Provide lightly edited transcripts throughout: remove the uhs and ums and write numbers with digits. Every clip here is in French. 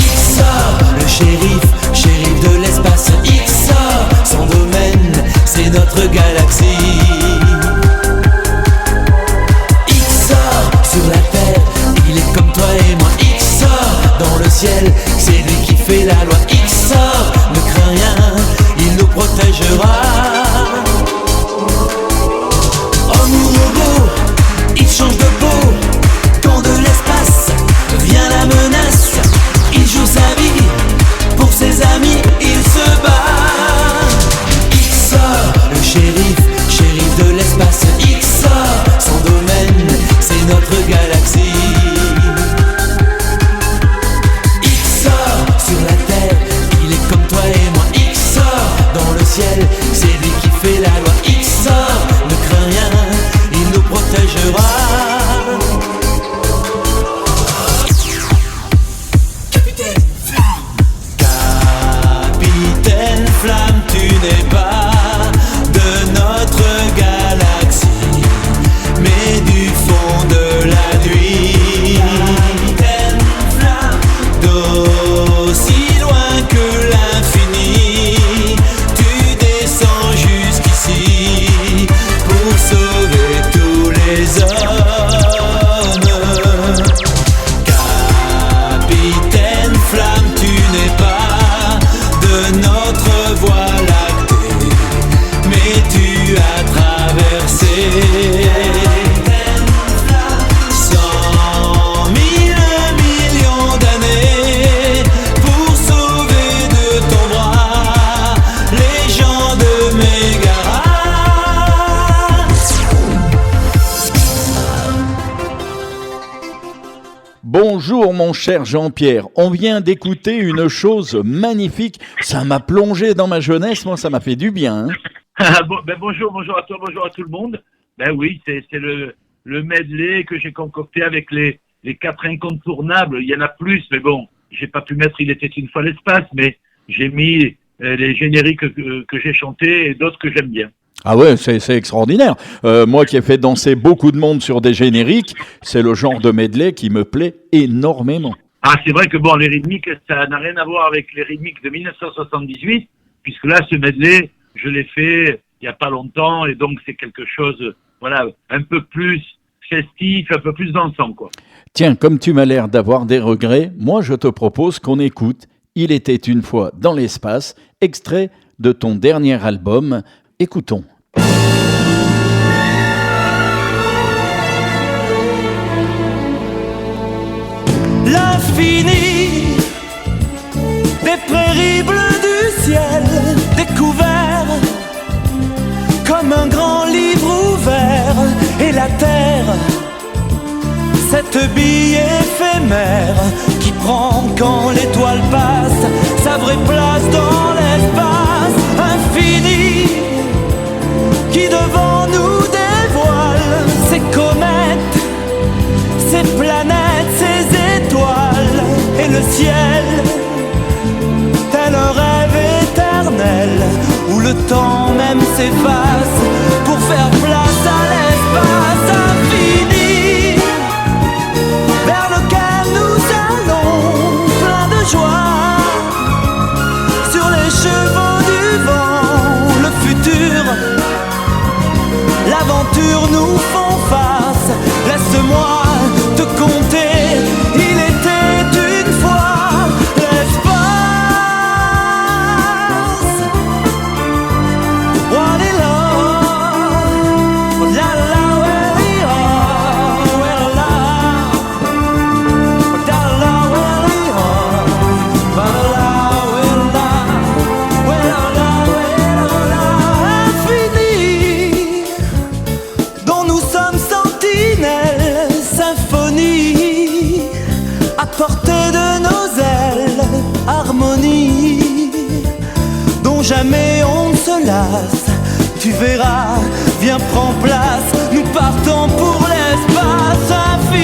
Ixor, le shérif de l'espace. Ixor, son domaine, c'est notre galaxie. Ixor, sur la terre, il est comme toi et moi. Ixor, dans le ciel, c'est lui qui fait la loi. Ixor, ne crains rien, il nous protégera. Homme ou robot, il change de peau. Quand de l'espace vient la menace, il joue sa vie pour ses amis, il se bat. Ixor, le shérif de l'espace. Ixor, son domaine, c'est notre galaxie. Ixor, sur la terre, il est comme toi et moi. Ixor, dans le ciel, c'est lui qui fait la loi. Ixor, ne crains rien, il nous protégera. Capitaine Flamme, tu n'es pas de notre galaxie, mais du fond de la nuit. Capitaine Flamme, d'aussi loin que l'infini, tu descends jusqu'ici pour sauver tous les hommes. Capitaine Flamme, tu n'es pas de notre voie lactée, mais tu as traversé 100 000 millions d'années pour sauver de ton bras les gens de Mégara. Bonjour mon cher Jean-Pierre, on vient d'écouter une chose magnifique, ça m'a plongé dans ma jeunesse, moi ça m'a fait du bien. Bonjour à toi, bonjour à tout le monde. Ben oui, c'est le medley que j'ai concocté avec les 4 incontournables. Il y en a plus, mais bon, j'ai pas pu mettre Il était une fois l'espace, mais j'ai mis les génériques que j'ai chantés et d'autres que j'aime bien. Ah ouais, c'est extraordinaire. Moi qui ai fait danser beaucoup de monde sur des génériques, c'est le genre de medley qui me plaît énormément. Ah, c'est vrai que bon, les rythmiques, ça n'a rien à voir avec les rythmiques de 1978, puisque là, ce medley, je l'ai fait il y a pas longtemps, et donc c'est quelque chose, voilà, un peu plus festif, un peu plus dansant, quoi. Tiens, comme tu m'as l'air d'avoir des regrets, moi je te propose qu'on écoute Il était une fois dans l'espace, extrait de ton dernier album. Écoutons. L'infini des prairies bleues du ciel, découvert comme un grand livre ouvert, et la terre, cette bille éphémère qui prend quand l'étoile passe sa vraie place dans l'espace infini, qui devant nous dévoile ses comètes, ses planètes, ses étoiles, et le ciel, tel un rêve éternel, où le temps même s'efface pour faire place à l'espace infini, vers lequel nous allons plein de joie, sur les chevaux du vent, le futur, l'aventure nous font face. Laisse-moi te conter, il était une fois l'espace. What is love? La la, where we are, where la, da la, where we are, ba la, where la, infini, dont nous sommes sentinelles, symphonie, à portée de nos ailes, harmonie, dont jamais on ne se lasse. Tu verras, viens prends place, nous partons pour l'espace infini.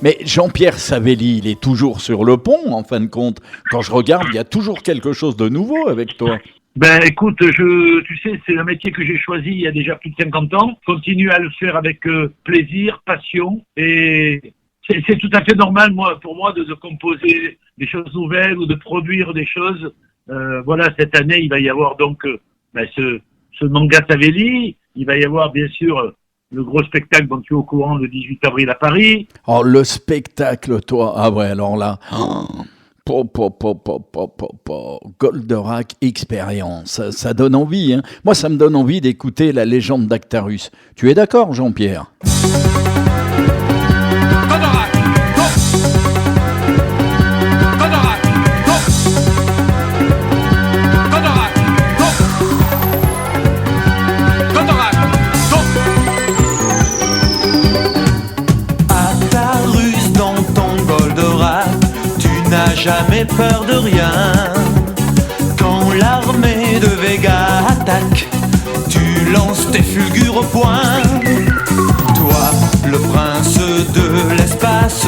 Mais Jean-Pierre Savelli, il est toujours sur le pont, en fin de compte. Quand je regarde, il y a toujours quelque chose de nouveau avec toi. Ben écoute, tu sais, c'est un métier que j'ai choisi il y a déjà plus de 50 ans. Continue à le faire avec plaisir, passion, et c'est tout à fait normal pour moi de composer des choses nouvelles ou de produire des choses. Voilà, cette année, il va y avoir donc ce manga Savelli. Il va y avoir bien sûr le gros spectacle dont tu es au courant le 18 avril à Paris. Oh, le spectacle, toi. Ah ouais, alors là... Goldorak Experience, ça donne envie. Hein. Moi, ça me donne envie d'écouter la légende d'Actarus. Tu es d'accord, Jean-Pierre? Goldorak, go! Goldorak, go! Goldorak, go! Goldorak, go! Actarus dans ton Goldorak, tu n'as jamais peur de rien. Quand l'armée de Vega attaque, tu lances tes fulgures au poing. Toi, le prince de l'espace,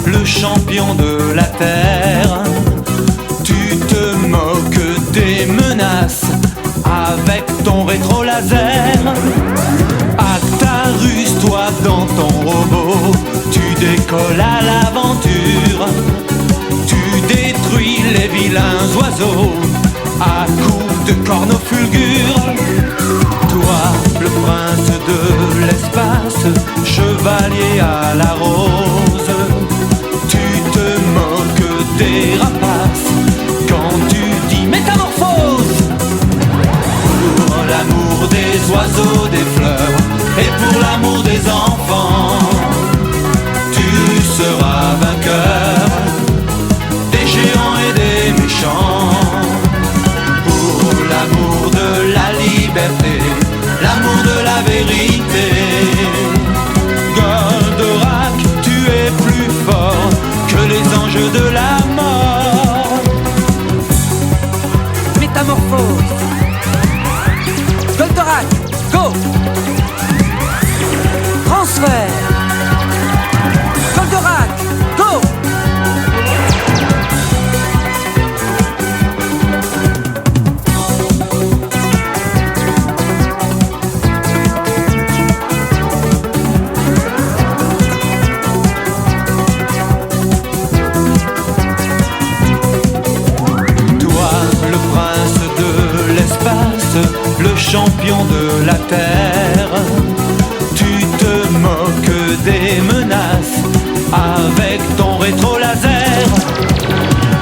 le champion de la terre, tu te moques des menaces avec ton rétro-laser. Actarus, toi dans ton robot, tu décolles à l'aventure. Tu détruis les vilains oiseaux à coups de cornofulgure. Toi, le prince de l'espace, chevalier à la rose, tu te moques des rapaces quand tu dis métamorphose. Pour l'amour des oiseaux, des fleurs et pour l'amour des enfants, tu seras vainqueur des géants et des méchants. Pour l'amour de la liberté, l'amour de la vérité, Goldorak, tu es plus fort que les anges de la mort. Métamorphose. Goldorak, go. Transfert. Goldorak, go. Le champion de la terre, tu te moques des menaces avec ton rétro-laser.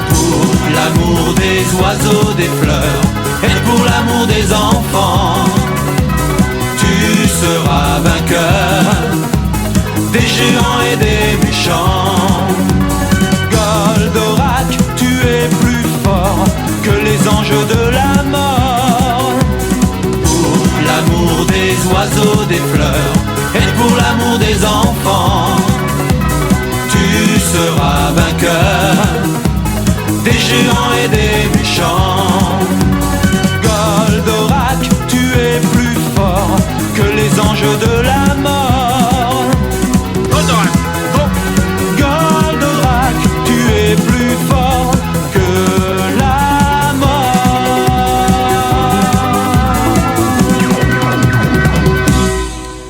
Pour l'amour des oiseaux, des fleurs et pour l'amour des enfants, tu seras vainqueur des géants et des méchants. Goldorak, tu es plus fort que les anges de la mort. L'amour des oiseaux, des fleurs et pour l'amour des enfants, tu seras vainqueur des géants et des méchants. Goldorak, tu es plus fort que les anges de la mort. Goldorak, go! Goldorak, tu es plus fort que la mort.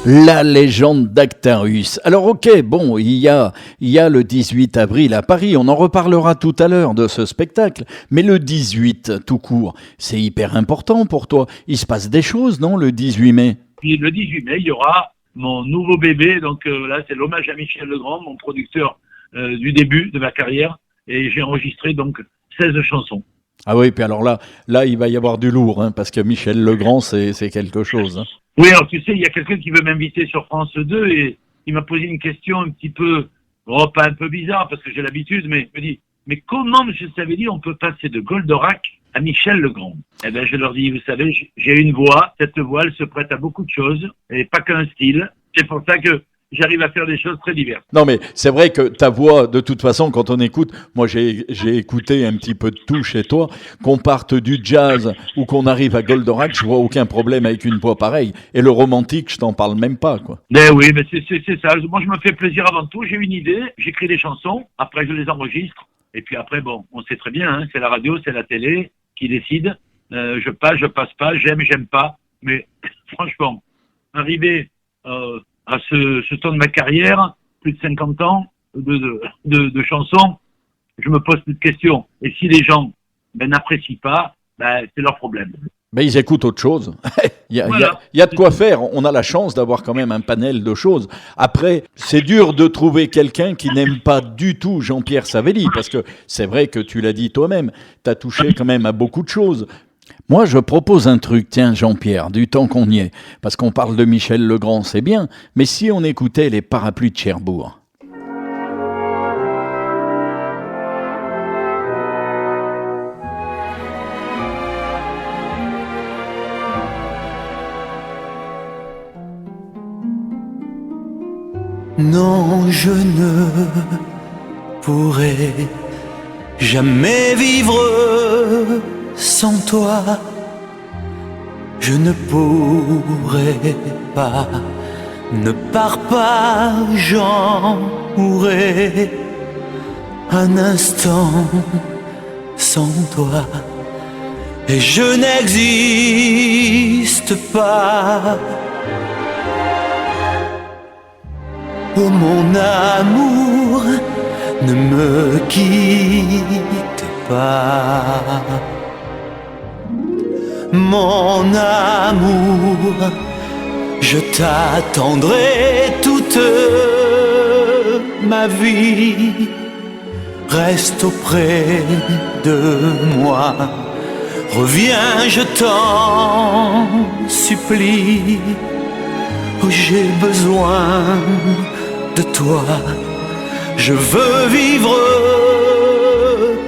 La légende d'Actarus. Alors ok, bon, il y a le 18 avril à Paris, on en reparlera tout à l'heure de ce spectacle, mais le 18 tout court, c'est hyper important pour toi. Il se passe des choses, non, le 18 mai? Puis le 18 mai, il y aura mon nouveau bébé, donc là c'est l'hommage à Michel Legrand, mon producteur du début de ma carrière, et j'ai enregistré donc 16 chansons. Ah oui, puis alors là il va y avoir du lourd, hein, parce que Michel Legrand, c'est quelque chose. Hein. Oui, alors tu sais, il y a quelqu'un qui veut m'inviter sur France 2 et il m'a posé une question un petit peu, pas un peu bizarre parce que j'ai l'habitude, mais il me dit, mais comment, M. Savelli, on peut passer de Goldorak à Michel Legrand? Eh bien, je leur dis, vous savez, j'ai une voix, cette voix, elle se prête à beaucoup de choses, et pas qu'un style. C'est pour ça que j'arrive à faire des choses très diverses. Non, mais c'est vrai que ta voix, de toute façon, quand on écoute, moi j'ai écouté un petit peu de tout chez toi, qu'on parte du jazz ou qu'on arrive à Goldorak, je vois aucun problème avec une voix pareille. Et le romantique, je t'en parle même pas, quoi. Mais oui, mais c'est ça. Moi, je me fais plaisir avant tout. J'ai une idée, j'écris des chansons, après je les enregistre. Et puis après, bon, on sait très bien, hein, c'est la radio, c'est la télé qui décide. Je passe pas, j'aime pas. Mais franchement, arriver à ce temps de ma carrière, plus de 50 ans de chansons, je me pose plus de questions. Et si les gens n'apprécient pas, c'est leur problème. Mais ils écoutent autre chose. Voilà. Il y a de quoi faire. On a la chance d'avoir quand même un panel de choses. Après, c'est dur de trouver quelqu'un qui n'aime pas du tout Jean-Pierre Savelli, parce que c'est vrai que tu l'as dit toi-même, tu as touché quand même à beaucoup de choses. Moi, je propose un truc, tiens Jean-Pierre, du temps qu'on y est, parce qu'on parle de Michel Legrand, c'est bien, mais si on écoutait les Parapluies de Cherbourg. Non, je ne pourrai jamais vivre sans toi. Je ne pourrai pas, ne pars pas, j'en mourrai un instant sans toi. Et je n'existe pas. Oh mon amour, ne me quitte pas. Mon amour, je t'attendrai toute ma vie. Reste auprès de moi. Reviens, je t'en supplie. Oh, j'ai besoin de toi. Je veux vivre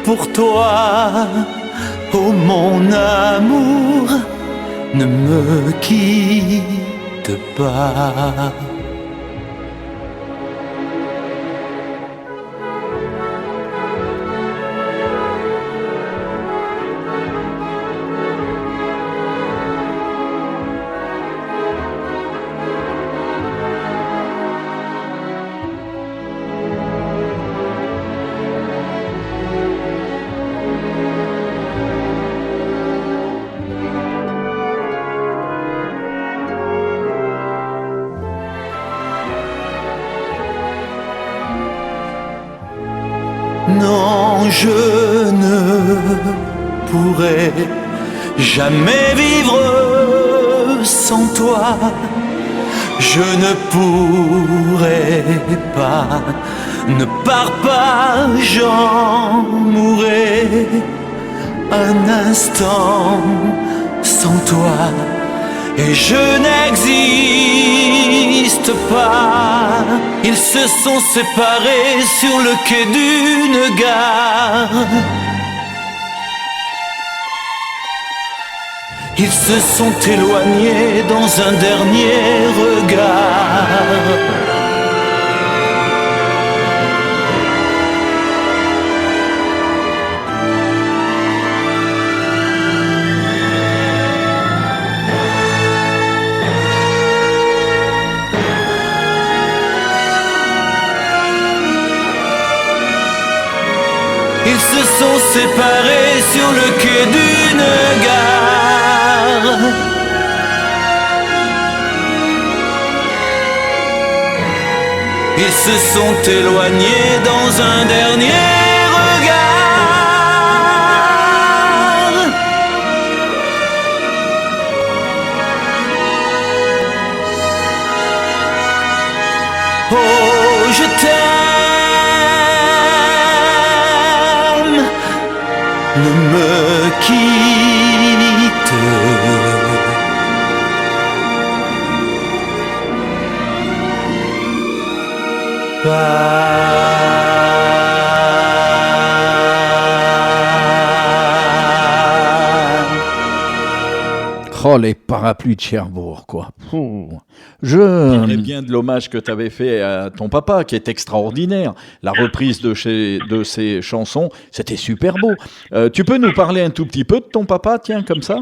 pour toi. Oh mon amour, ne me quitte pas. Non, je ne pourrai jamais vivre sans toi. Je ne pourrai pas, ne pars pas, j'en mourrai un instant sans toi. Et je n'existe pas. Ils se sont séparés sur le quai d'une gare. Ils se sont éloignés dans un dernier regard. Ils se sont séparés sur le quai d'une gare. Ils se sont éloignés dans un dernier regard. Oh, je t'aime. Ne me quitte pas. Oh, les parapluies de Cherbourg, quoi. Je parlais bien de l'hommage que tu avais fait à ton papa, qui est extraordinaire. La reprise de ses chansons, c'était super beau. Tu peux nous parler un tout petit peu de ton papa, tiens, comme ça?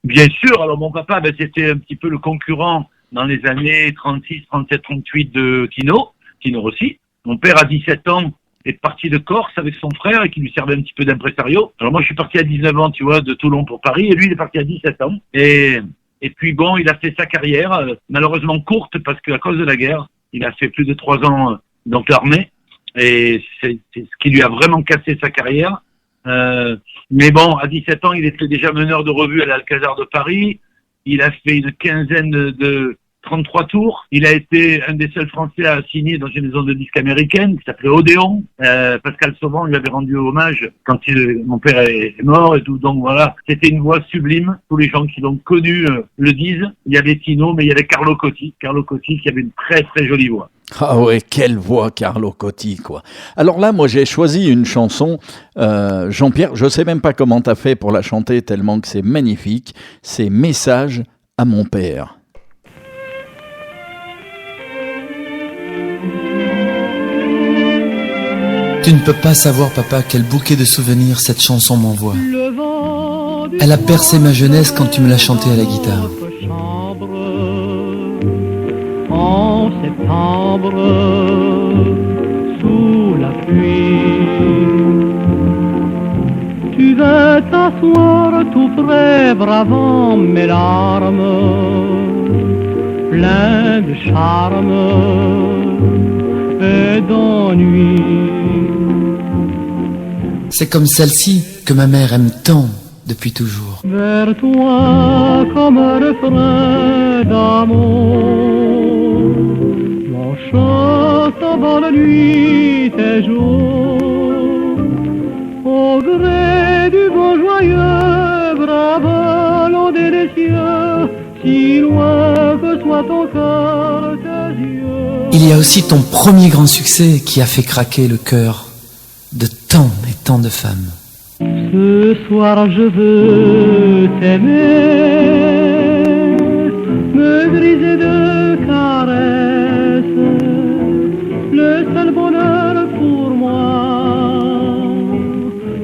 Bien sûr, alors mon papa, c'était un petit peu le concurrent dans les années 36, 37, 38 de Tino Rossi. Mon père, à 17 ans, est parti de Corse avec son frère et qui lui servait un petit peu d'impresario. Alors moi, je suis parti à 19 ans, tu vois, de Toulon pour Paris, et lui, il est parti à 17 ans. Et puis bon, il a fait sa carrière, malheureusement courte, parce qu'à cause de la guerre, il a fait plus de 3 ans dans l'armée, et c'est ce qui lui a vraiment cassé sa carrière. Mais bon, à 17 ans, il était déjà meneur de revue à l'Alcazar de Paris. Il a fait une quinzaine de 33 tours. Il a été un des seuls Français à signer dans une maison de disques américaine qui s'appelait Odéon. Pascal Sauvant lui avait rendu hommage quand mon père est mort et tout. Donc voilà, c'était une voix sublime. Tous les gens qui l'ont connu le disent. Il y avait Tino, mais il y avait Carlo Cotti. Carlo Cotti qui avait une très très jolie voix. Ah ouais, quelle voix, Carlo Cotti, quoi. Alors là, moi, j'ai choisi une chanson, Jean-Pierre, je sais même pas comment t'as fait pour la chanter, tellement que c'est magnifique. C'est Message à mon père. Tu ne peux pas savoir, papa, quel bouquet de souvenirs cette chanson m'envoie. Elle a bercé ma jeunesse quand tu me l'as chantée à la guitare. En septembre, sous la pluie, tu veux t'asseoir tout près, bravant mes larmes, plein de charme et d'ennui. C'est comme celle-ci que ma mère aime tant depuis toujours. Vers toi comme un refrain d'amour, mon chant avant la nuit et jour, au gré du vent joyeux, brave l'ondée des cieux, si loin que soit ton cœur, tes yeux. Il y a aussi ton premier grand succès qui a fait craquer le cœur de tant et tant de femmes. Ce soir je veux t'aimer, me griser de caresses, le seul bonheur pour moi,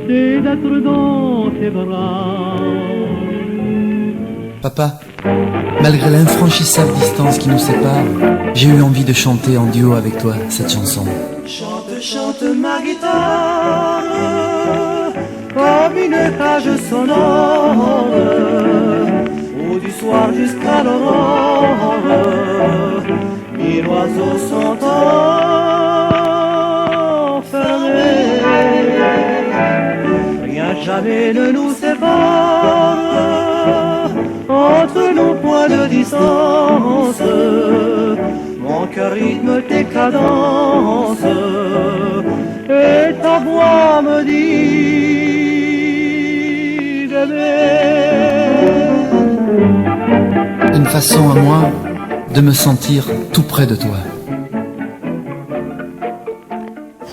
c'est d'être dans tes bras. Papa, malgré l'infranchissable distance qui nous sépare, j'ai eu envie de chanter en duo avec toi cette chanson. Chante, chante ma guitare comme une cage sonore, où du soir jusqu'à l'aurore, mille oiseaux sont enfermés. Rien jamais ne nous sépare, entre nous point de distance. Mon cœur rythme tes cadences, et ta voix me dit d'aimer. Une façon à moi de me sentir tout près de toi.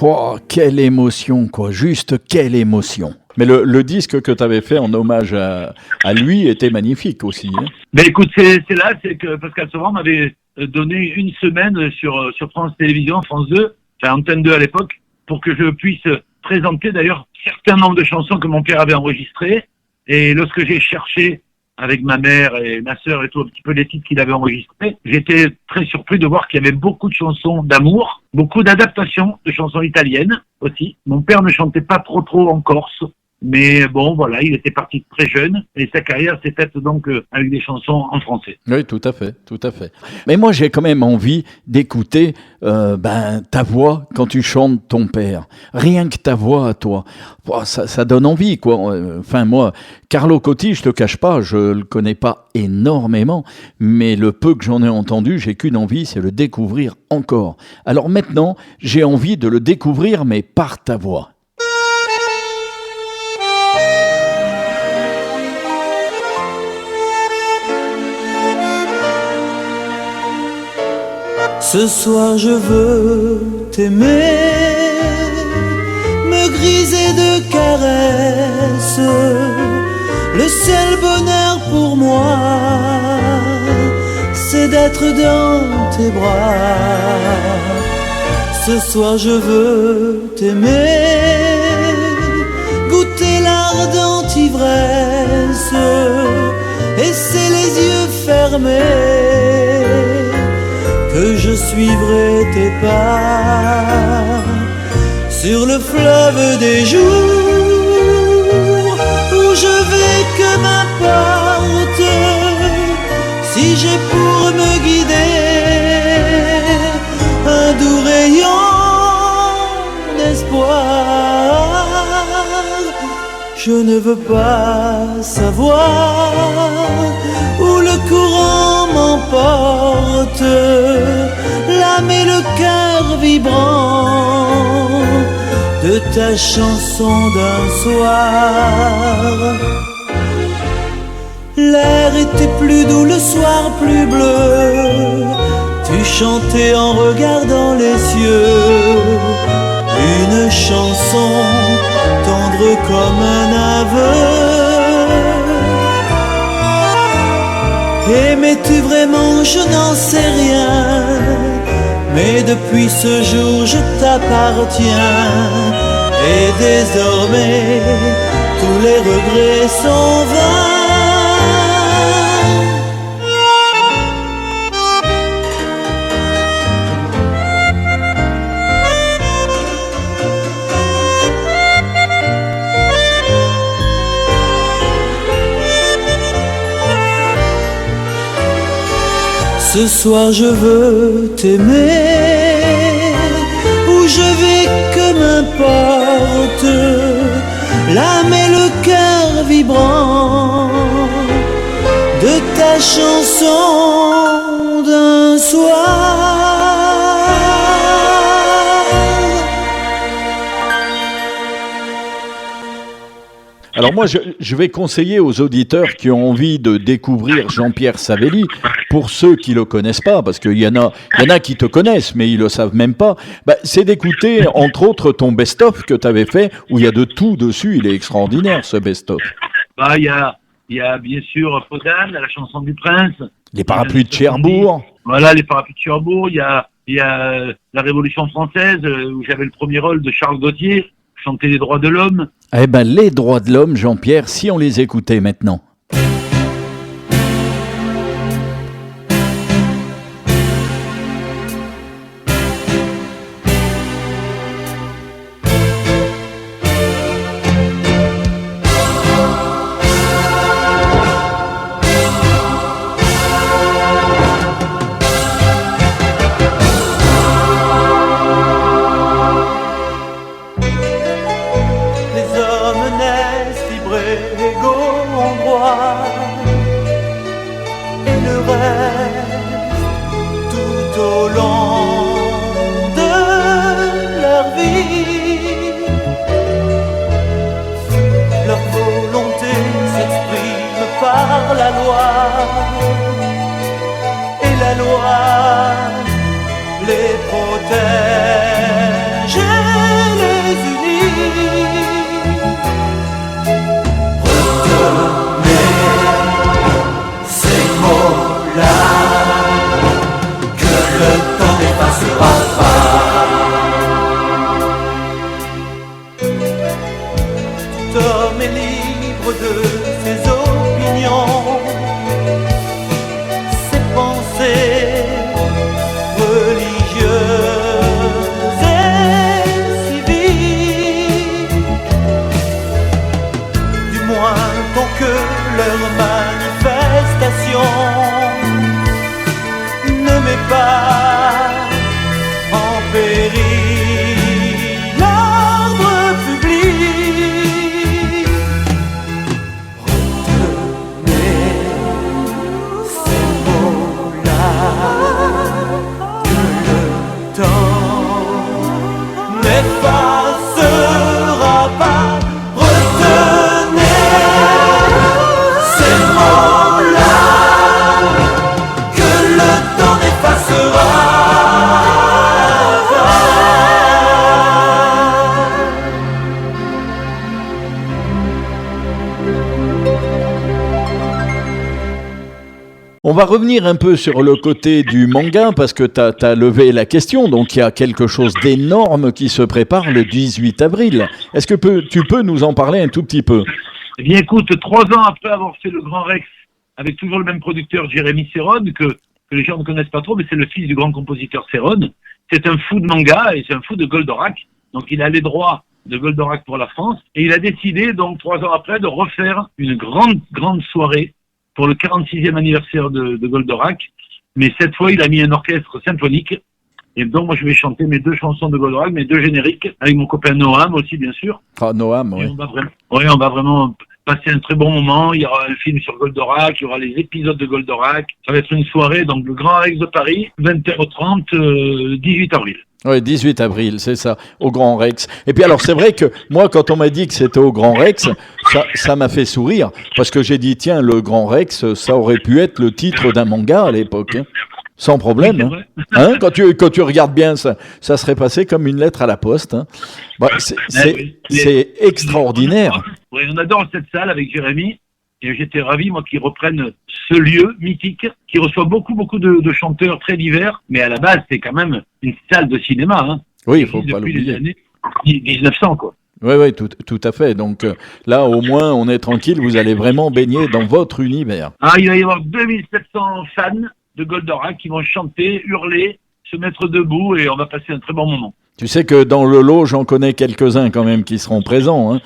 Oh, quelle émotion, quoi. Juste quelle émotion. Mais le disque que tu avais fait en hommage à lui était magnifique aussi. Hein. Ben écoute, c'est que Pascal Sauvant m'avait donné une semaine sur France Télévisions, France 2, enfin Antenne 2 à l'époque, pour que je puisse présenter d'ailleurs certains nombres de chansons que mon père avait enregistrées. Et lorsque j'ai cherché avec ma mère et ma sœur et tout, un petit peu les titres qu'il avait enregistrés, j'étais très surpris de voir qu'il y avait beaucoup de chansons d'amour, beaucoup d'adaptations de chansons italiennes aussi. Mon père ne chantait pas trop en corse. Mais bon, voilà, il était parti très jeune et sa carrière s'est faite donc avec des chansons en français. Oui, tout à fait, tout à fait. Mais moi, j'ai quand même envie d'écouter ta voix quand tu chantes ton père. Rien que ta voix à toi, ça donne envie, quoi. Enfin, moi, Carlo Cotti, je te cache pas, je le connais pas énormément, mais le peu que j'en ai entendu, j'ai qu'une envie, c'est le découvrir encore. Alors maintenant, j'ai envie de le découvrir, mais par ta voix. Ce soir je veux t'aimer, me griser de caresses, le seul bonheur pour moi, c'est d'être dans tes bras. Ce soir je veux t'aimer, goûter l'ardente ivresse, et c'est les yeux fermés que je suivrai tes pas sur le fleuve des jours où je vais, que m'importe si j'ai pour me guider un doux rayon d'espoir. Je ne veux pas savoir où le courant m'emporte, l'âme et le cœur vibrant de ta chanson d'un soir. L'air était plus doux, le soir plus bleu, tu chantais en regardant les cieux, une chanson tendre comme un aveu. Aimais-tu vraiment? Je n'en sais rien, mais depuis ce jour je t'appartiens, et désormais tous les regrets sont vains. Ce soir je veux t'aimer, où je vais, que m'importe, l'âme et le cœur vibrant de ta chanson d'un soir. Alors moi, je vais conseiller aux auditeurs qui ont envie de découvrir Jean-Pierre Savelli, pour ceux qui le connaissent pas, parce qu'il y en a qui te connaissent, mais ils le savent même pas, c'est d'écouter, entre autres, ton best-of que tu avais fait, où il y a de tout dessus. Il est extraordinaire, ce best-of. Il y a bien sûr Podane, la chanson du prince. Les parapluies de Cherbourg. Voilà, les parapluies de Cherbourg. Il y a la Révolution française, où j'avais le premier rôle de Charles Gauthier, chanter les droits de l'homme. Eh ben, les droits de l'homme, Jean-Pierre, si on les écoutait maintenant. Sera On va revenir un peu sur le côté du manga parce que tu as levé la question. Donc, il y a quelque chose d'énorme qui se prépare le 18 avril. Est-ce que tu peux nous en parler un tout petit peu? Eh bien, écoute, 3 ans après avoir fait le Grand Rex, avec toujours le même producteur, Jérémy Serron, que les gens ne connaissent pas trop, mais c'est le fils du grand compositeur Serron. C'est un fou de manga et c'est un fou de Goldorak. Donc, il a les droits de Goldorak pour la France. Et il a décidé, donc, 3 ans après, de refaire une grande soirée pour le 46e anniversaire de Goldorak. Mais cette fois, il a mis un orchestre symphonique. Et donc, moi, je vais chanter mes 2 chansons de Goldorak, mes 2 génériques, avec mon copain Noam aussi, bien sûr. Ah, Noam, oui. On va vraiment passer un très bon moment. Il y aura un film sur Goldorak, il y aura les épisodes de Goldorak. Ça va être une soirée, donc, le Grand Rex de Paris, 20h30, 18 avril. Oui, 18 avril, c'est ça, au Grand Rex. Et puis alors, c'est vrai que moi, quand on m'a dit que c'était au Grand Rex, ça m'a fait sourire, parce que j'ai dit, tiens, le Grand Rex, ça aurait pu être le titre d'un manga à l'époque, hein. Sans problème. Oui, hein. Quand tu regardes bien, ça serait passé comme une lettre à la poste. Hein. Bah, c'est extraordinaire. Oui, on adore cette salle avec Jérémy. Et j'étais ravi, moi, qu'ils reprennent ce lieu mythique, qui reçoit beaucoup de chanteurs très divers. Mais à la base, c'est quand même une salle de cinéma. Hein. Oui, il faut pas l'oublier. Depuis l'oublier. les années 1900, quoi. Oui, tout à fait. Donc là, au moins, on est tranquille. Vous allez vraiment baigner dans votre univers. Ah, il va y avoir 2700 fans de Goldorak qui vont chanter, hurler, se mettre debout et on va passer un très bon moment. Tu sais que dans le lot, j'en connais quelques-uns quand même qui seront présents. Hein.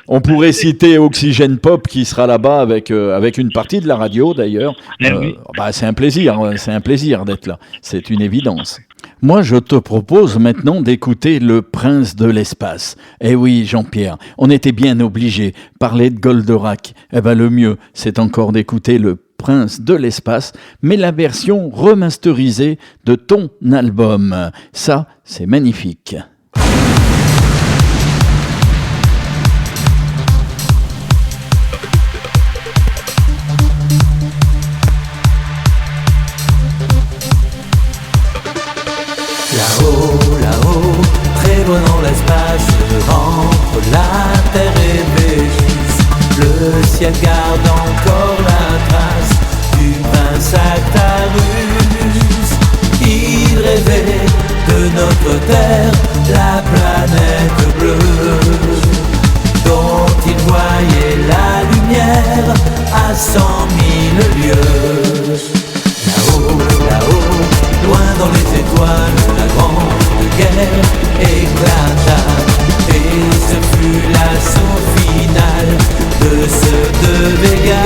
On pourrait citer Oxygène Pop qui sera là-bas avec une partie de la radio d'ailleurs. Oui. C'est un plaisir d'être là. C'est une évidence. Moi, je te propose maintenant d'écouter Le Prince de l'espace. Eh oui, Jean-Pierre, on était bien obligé. Parler de Goldorak, le mieux, c'est encore d'écouter Le Prince de l'espace, mais la version remasterisée de ton album. Ça, c'est magnifique. Là-haut, très loin dans l'espace, entre la Terre et Végis, le ciel garde encore la trace du prince Actarus. Il rêvait de notre Terre, la planète bleue, dont il voyait la lumière à 100 000 lieues. Là-haut, loin dans les étoiles, la grande guerre éclata. Et ce fut l'assaut final de ceux de Vega.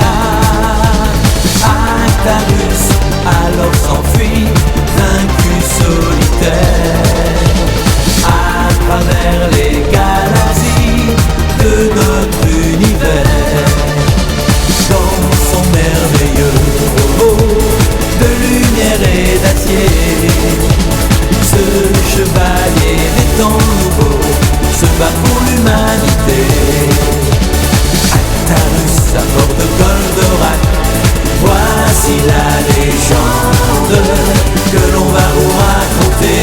Actarus alors s'enfuit, vaincu solitaire, à travers les galaxies de notre univers. Dans son merveilleux robot de lumière et d'acier, ce chevalier des temps nouveaux se bat pour l'humanité. Actarus à bord de Goldorak, voici la légende que l'on va vous raconter.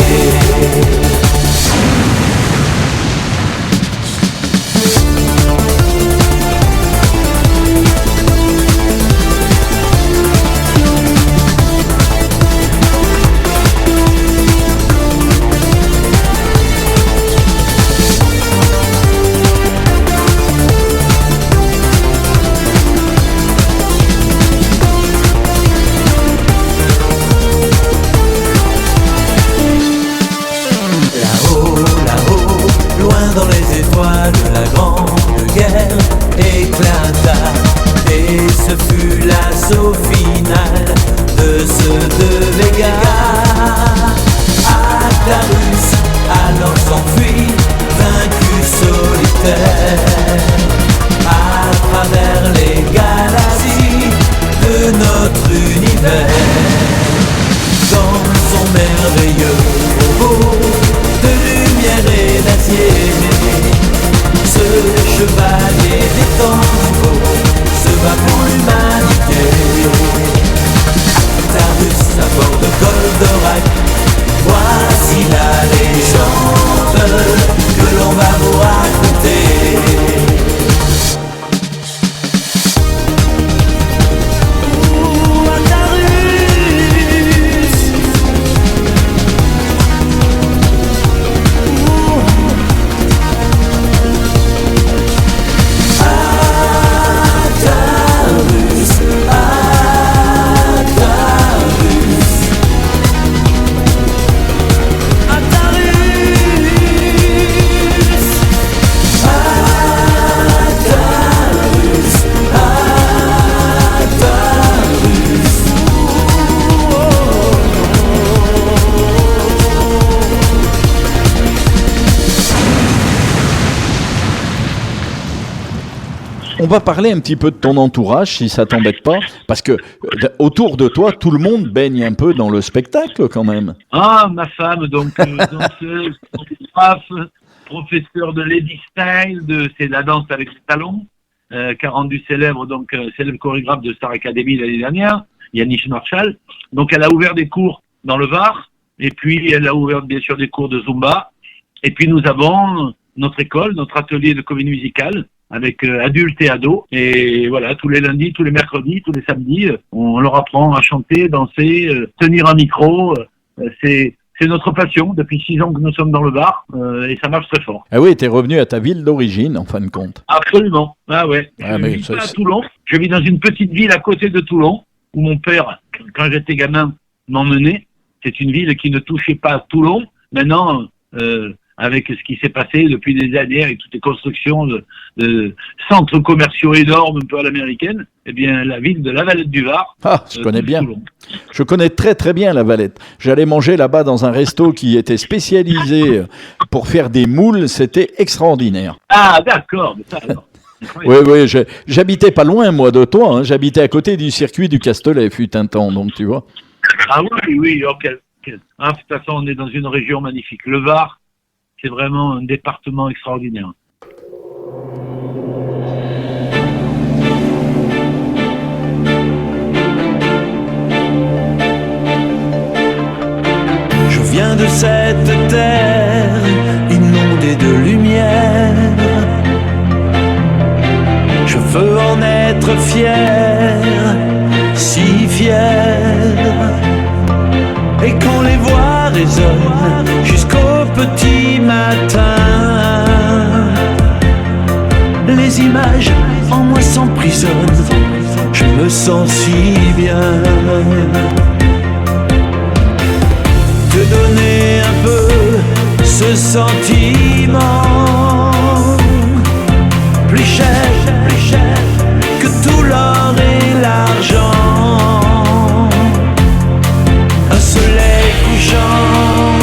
Ce chevalier des temps nouveaux se bat pour l'humanité. va parler un petit peu de ton entourage, si ça t'embête pas, parce que autour de toi, tout le monde baigne un peu dans le spectacle quand même. Ah, ma femme, donc danseuse, chorégraphe, professeur de Lady Style, c'est la danse avec les talons, qui a rendu célèbre, célèbre chorégraphe de Star Academy l'année dernière, Yannick Marshall. Donc elle a ouvert des cours dans le Var, et puis elle a ouvert bien sûr des cours de Zumba. Et puis nous avons notre école, notre atelier de comédie musicale, avec adultes et ados. Et voilà, tous les lundis, tous les mercredis, tous les samedis, on leur apprend à chanter, danser, tenir un micro. C'est notre passion depuis 6 ans que nous sommes dans le Var, et ça marche très fort. Ah oui, t'es revenu à ta ville d'origine, en fin de compte. Absolument. Ah ouais. Ah, Je mais vis ça, pas à c'est- Toulon. Je vis dans une petite ville à côté de Toulon, où mon père, quand j'étais gamin, m'emmenait. C'est une ville qui ne touchait pas à Toulon. Maintenant, avec ce qui s'est passé depuis des années, avec toutes les constructions de centres commerciaux énormes, un peu à l'américaine, eh bien, la ville de La Valette du Var. Ah, je connais touche bien. Toulon. Je connais très très bien la Valette. J'allais manger là-bas dans un resto qui était spécialisé pour faire des moules. C'était extraordinaire. Ah, d'accord. Mais ça, alors. Oui, oui, j'habitais pas loin, moi, de toi. Hein. J'habitais à côté du circuit du Castellet, fut un temps, donc tu vois. Ah oui, oui. Ok. Ah, de toute façon, on est dans une région magnifique. Le Var, c'est vraiment un département extraordinaire. Je viens de cette terre inondée de lumière. Je veux en être fier, si fier. Et quand les voix résonnent jusqu'au petit matin, les images en moi s'emprisonnent. Je me sens si bien. Te donner un peu ce sentiment, plus cher que tout l'or et l'argent. Un soleil couchant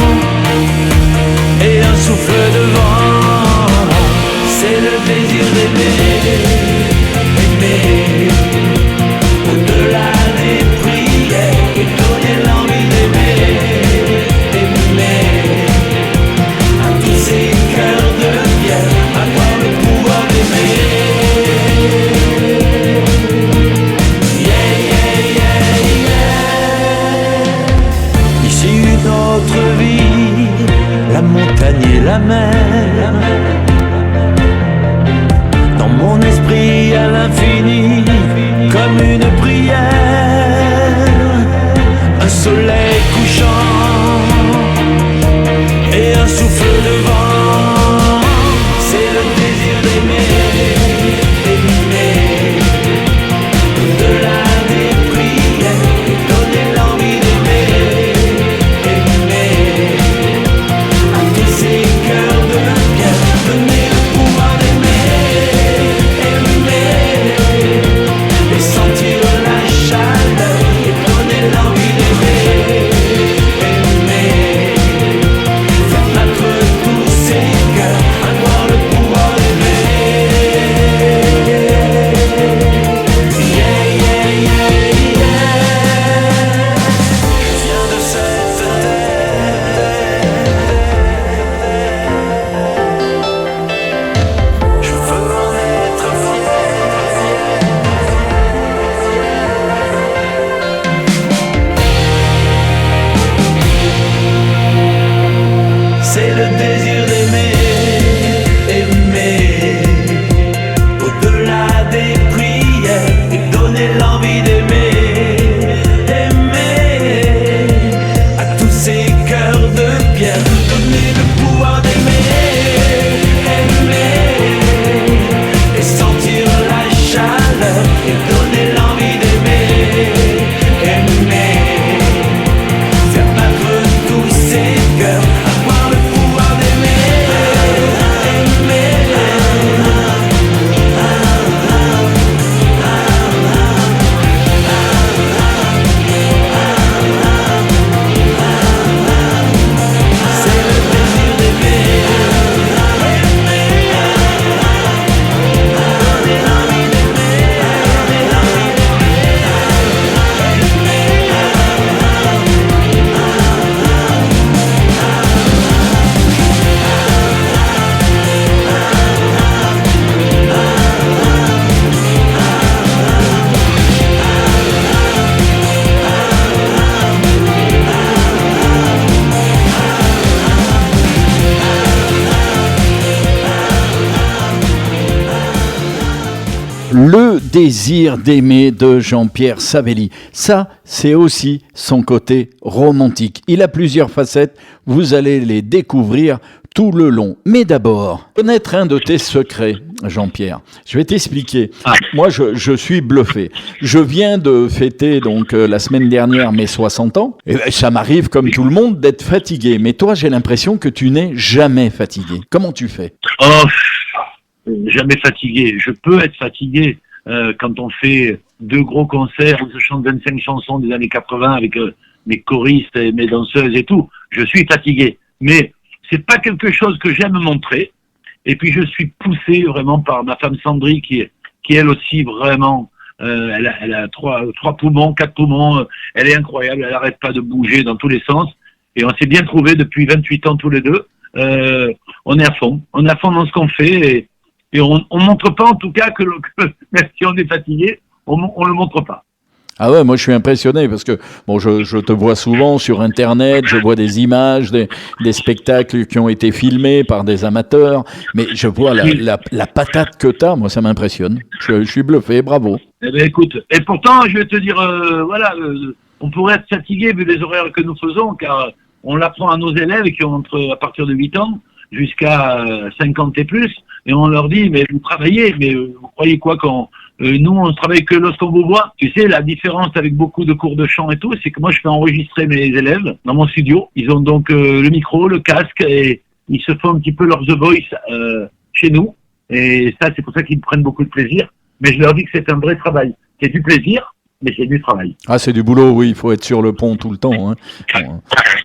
et un souffle de vent, c'est le désir d'aimer, aimer. Au-delà des prières et donner l'envie d'aimer. À tous ces cœurs de pierre, avoir le pouvoir d'aimer. Désir d'aimer de Jean-Pierre Savelli. Ça, c'est aussi son côté romantique. Il a plusieurs facettes, vous allez les découvrir tout le long. Mais d'abord, connaître un de tes secrets, Jean-Pierre. Je vais t'expliquer. Moi, je suis bluffé. Je viens de fêter donc la semaine dernière mes 60 ans. Et ça m'arrive, comme tout le monde, d'être fatigué. Mais toi, j'ai l'impression que tu n'es jamais fatigué. Comment tu fais ? Jamais fatigué. Je peux être fatigué quand on fait 2 gros concerts, on se chante 25 chansons des années 80 avec mes choristes et mes danseuses et tout. Je suis fatigué. Mais c'est pas quelque chose que j'aime montrer. Et puis je suis poussé vraiment par ma femme Sandry qui elle aussi vraiment, elle a 3 poumons, 4 poumons. Elle est incroyable. Elle n'arrête pas de bouger dans tous les sens. Et on s'est bien trouvé depuis 28 ans tous les deux. On est à fond. On est à fond dans ce qu'on fait et on montre pas en tout cas que même si on est fatigué, on le montre pas. Ah ouais, moi je suis impressionné parce que bon, je te vois souvent sur Internet, je vois des images, des spectacles qui ont été filmés par des amateurs, mais je vois la patate que t'as, moi ça m'impressionne. Je suis bluffé, bravo. Eh ben écoute, et pourtant je vais te dire, on pourrait être fatigué vu les horaires que nous faisons, car on l'apprend à nos élèves qui ont à partir de 8 ans jusqu'à 50 et plus, et on leur dit, mais vous travaillez, mais vous croyez quoi quand nous, on ne travaille que lorsqu'on vous voit. Tu sais, la différence avec beaucoup de cours de chant et tout, c'est que moi, je fais enregistrer mes élèves dans mon studio. Ils ont donc le micro, le casque, et ils se font un petit peu leur The Voice chez nous. Et ça, c'est pour ça qu'ils prennent beaucoup de plaisir. Mais je leur dis que c'est un vrai travail. C'est du plaisir, mais c'est du travail. Ah, c'est du boulot, oui, il faut être sur le pont tout le temps. Hein.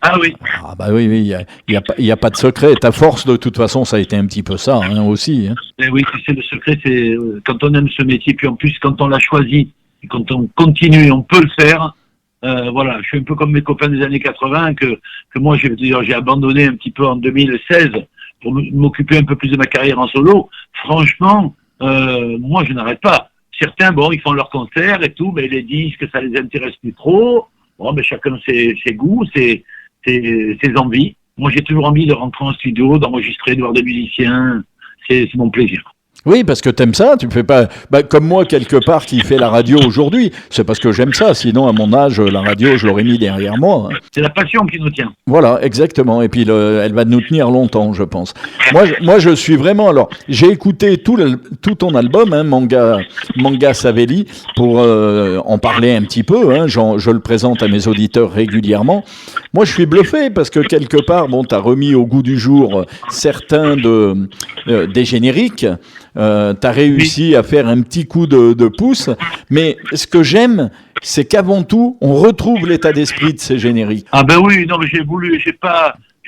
Ah oui. Ah bah oui, il y a pas de secret. Ta force, de toute façon, ça a été un petit peu ça aussi. Hein. Et oui, c'est le secret, c'est quand on aime ce métier, puis en plus, quand on l'a choisi, et quand on continue, on peut le faire. Voilà, je suis un peu comme mes copains des années 80, que moi, j'ai abandonné un petit peu en 2016 pour m'occuper un peu plus de ma carrière en solo. Franchement, moi, je n'arrête pas. Certains, bon, ils font leurs concerts et tout, mais les disques, ça les intéresse plus trop. Bon, mais chacun ses goûts, ses envies. Moi, j'ai toujours envie de rentrer en studio, d'enregistrer, de voir des musiciens. C'est mon plaisir. Oui, parce que t'aimes ça, tu fais pas, comme moi quelque part qui fait la radio aujourd'hui, c'est parce que j'aime ça, sinon à mon âge, la radio, je l'aurais mis derrière moi. C'est la passion qui nous tient. Voilà, exactement, et puis elle va nous tenir longtemps, je pense. Moi je suis vraiment, alors, j'ai écouté tout ton album, hein, Manga Savelli, pour en parler un petit peu, hein, je le présente à mes auditeurs régulièrement. Moi je suis bluffé, parce que quelque part, bon, t'as remis au goût du jour certains des génériques, t'as réussi à faire un petit coup de pouce, mais ce que j'aime, c'est qu'avant tout, on retrouve l'état d'esprit de ces génériques. Ah ben oui, non mais j'ai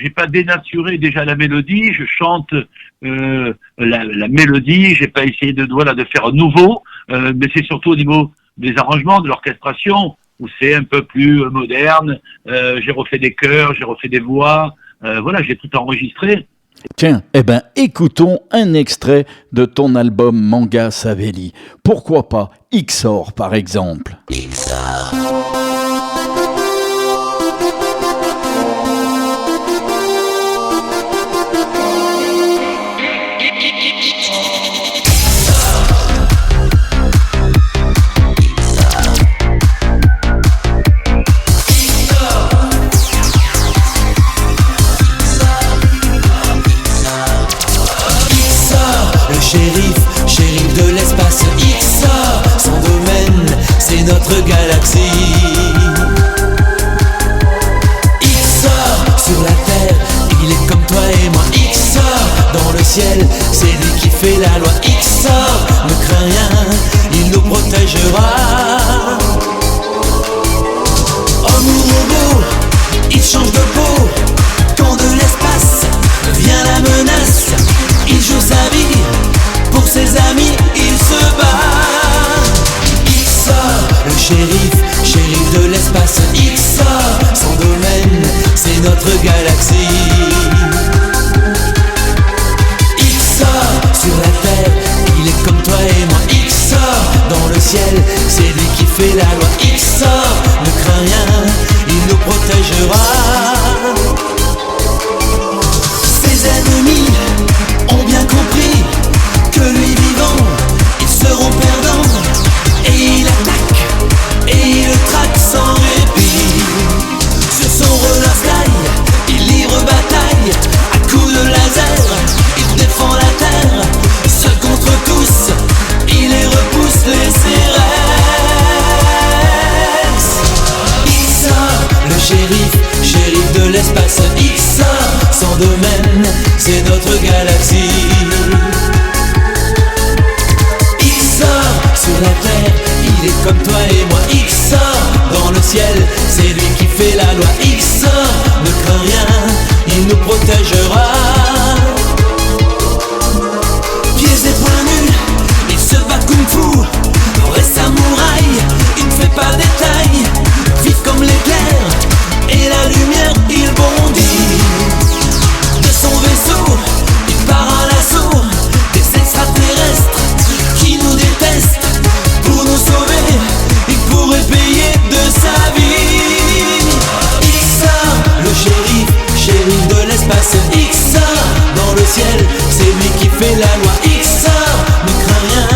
pas dénaturé déjà la mélodie, je chante la mélodie, j'ai pas essayé de faire nouveau, mais c'est surtout au niveau des arrangements, de l'orchestration, où c'est un peu plus moderne, j'ai refait des chœurs, j'ai refait des voix, voilà, j'ai tout enregistré. Tiens, écoutons un extrait de ton album Manga Savelli. Pourquoi pas XOR, par exemple. XOR. Shérif de l'espace, XOR, son domaine, c'est notre galaxie. XOR, sur la terre, il est comme toi et moi. XOR, dans le ciel, c'est lui qui fait la loi. XOR, ne crains rien, il nous protégera. Homme ou robot, il change de peau. Quand de l'espace vient la menace, il joue sa vie. Pour ses amis, il se bat. XOR, le shérif de l'espace. XOR, son domaine, c'est notre galaxie. XOR, sur la terre, il est comme toi et moi. XOR, dans le ciel, c'est lui qui fait la loi. XOR, ne crains rien, il nous protégera. Ses ennemis ont bien compris que lui vivant, ils seront perdants. vent de même, c'est notre galaxie. Il sort sur la terre, il est comme toi et moi. Il sort dans le ciel, c'est lui qui fait la loi. Il sort, ne crains rien, il nous protégera. Pieds et poings nus, il se bat kung fu, vrai samouraï, il ne fait pas détail. Vif comme l'éclair et la lumière, il bondit. De son vaisseau, il part à l'assaut des extraterrestres qui nous détestent. Pour nous sauver, il pourrait payer de sa vie. Il sort, le shérif de l'espace. Il sort dans le ciel, c'est lui qui fait la loi. Il sort, ne crains rien,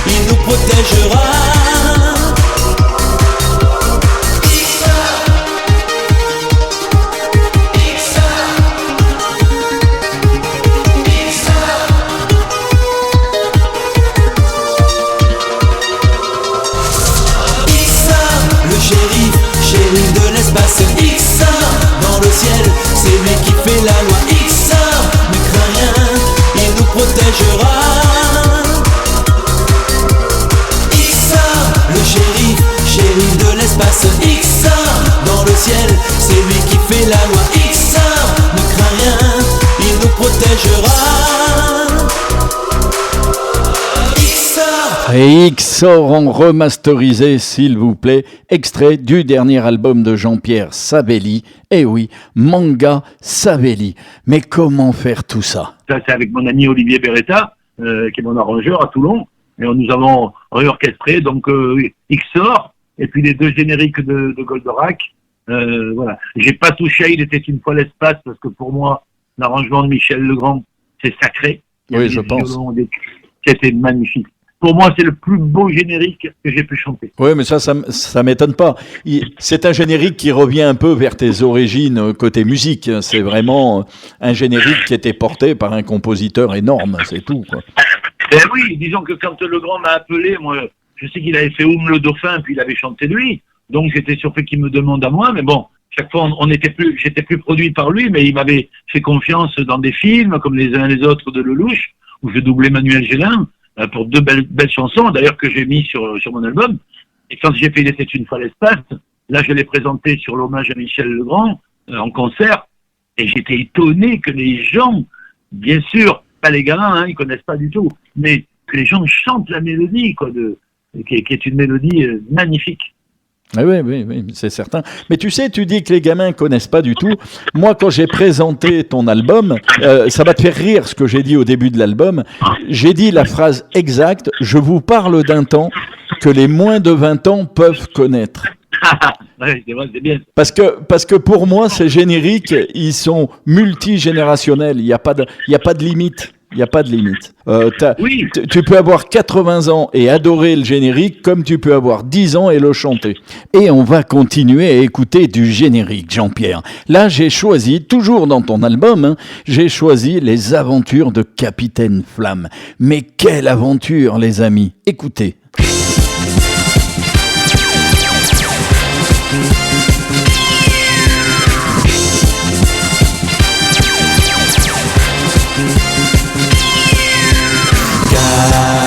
il nous protégera. Il sort dans le ciel, c'est lui qui fait la loi. Il sort, ne crains rien, il nous protégera. Il sort, le shérif de l'espace. Il sort dans le ciel, c'est lui qui fait la loi. Il sort, ne crains rien, il nous protégera. Et XOR en remasterisé, s'il vous plaît, extrait du dernier album de Jean-Pierre Sabelli. Eh oui, Manga Sabelli. Mais comment faire tout ça? Ça, c'est avec mon ami Olivier Beretta, qui est mon arrangeur à Toulon. Et nous avons réorchestré donc XOR et puis les deux génériques de Goldorak. Voilà. J'ai pas touché à Il était une fois l'espace parce que pour moi, l'arrangement de Michel Legrand, c'est sacré. Oui, je pense. C'était magnifique. Pour moi, c'est le plus beau générique que j'ai pu chanter. Oui, mais ça m'étonne pas. C'est un générique qui revient un peu vers tes origines côté musique. C'est vraiment un générique qui était porté par un compositeur énorme, c'est tout, quoi. Ben oui, disons que quand Legrand m'a appelé, moi, je sais qu'il avait fait Oum le Dauphin, puis il avait chanté de lui. Donc j'étais surpris qu'il me demande à moi, mais bon, chaque fois j'étais plus produit par lui, mais il m'avait fait confiance dans des films comme Les uns les autres de Lelouch, où je doublais Manuel Gélin. Pour deux belles chansons, d'ailleurs, que j'ai mis sur mon album. Et quand j'ai fait Il était une fois l'espace, là, je l'ai présenté sur l'hommage à Michel Legrand, en concert, et j'étais étonné que les gens, bien sûr, pas les gamins, hein, ils connaissent pas du tout, mais que les gens chantent la mélodie, quoi, qui est une mélodie magnifique. Ah oui, c'est certain. Mais tu sais, tu dis que les gamins connaissent pas du tout. Moi, quand j'ai présenté ton album, ça va te faire rire ce que j'ai dit au début de l'album. J'ai dit la phrase exacte, je vous parle d'un temps que les moins de 20 ans peuvent connaître. Ouais, c'est vrai, c'est bien. Parce que pour moi, ces génériques, ils sont multigénérationnels. Il y a pas de limite. Il n'y a pas de limite. Oui. Tu peux avoir 80 ans et adorer le générique comme tu peux avoir 10 ans et le chanter. Et on va continuer à écouter du générique, Jean-Pierre. Là, j'ai choisi, toujours dans ton album, hein, j'ai choisi Les aventures de Capitaine Flamme. Mais quelle aventure, les amis! Écoutez.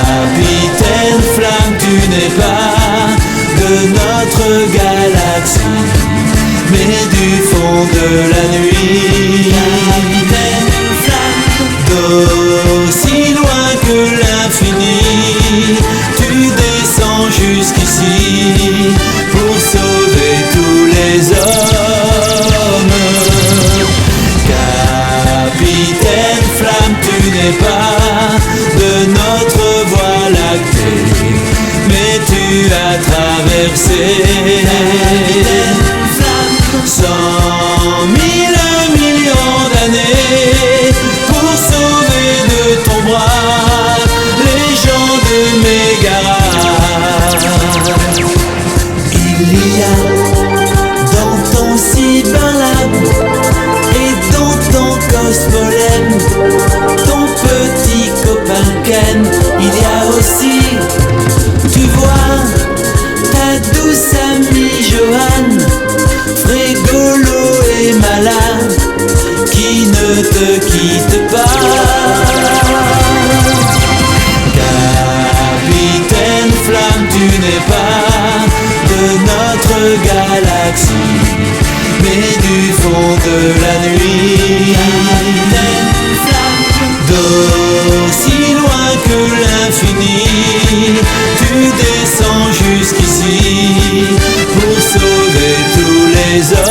Capitaine Flamme, tu n'es pas de notre galaxie, mais du fond de la nuit. Capitaine Flamme, d'aussi loin que l'infini, tu descends jusqu'ici pour sauver tous les hommes. Capitaine Flamme, tu n'es pas de notre voie lactée, mais tu as traversé 100 000 millions d'années pour sauver de ton bras les gens de Mégara. Il y a dans ton Cyberlab et dans ton Cosmolem ton petit copain Ken. Il y a aussi, tu vois, ta douce amie galaxies, mais du fond de la nuit, d'aussi loin que l'infini, tu descends jusqu'ici pour sauver tous les hommes.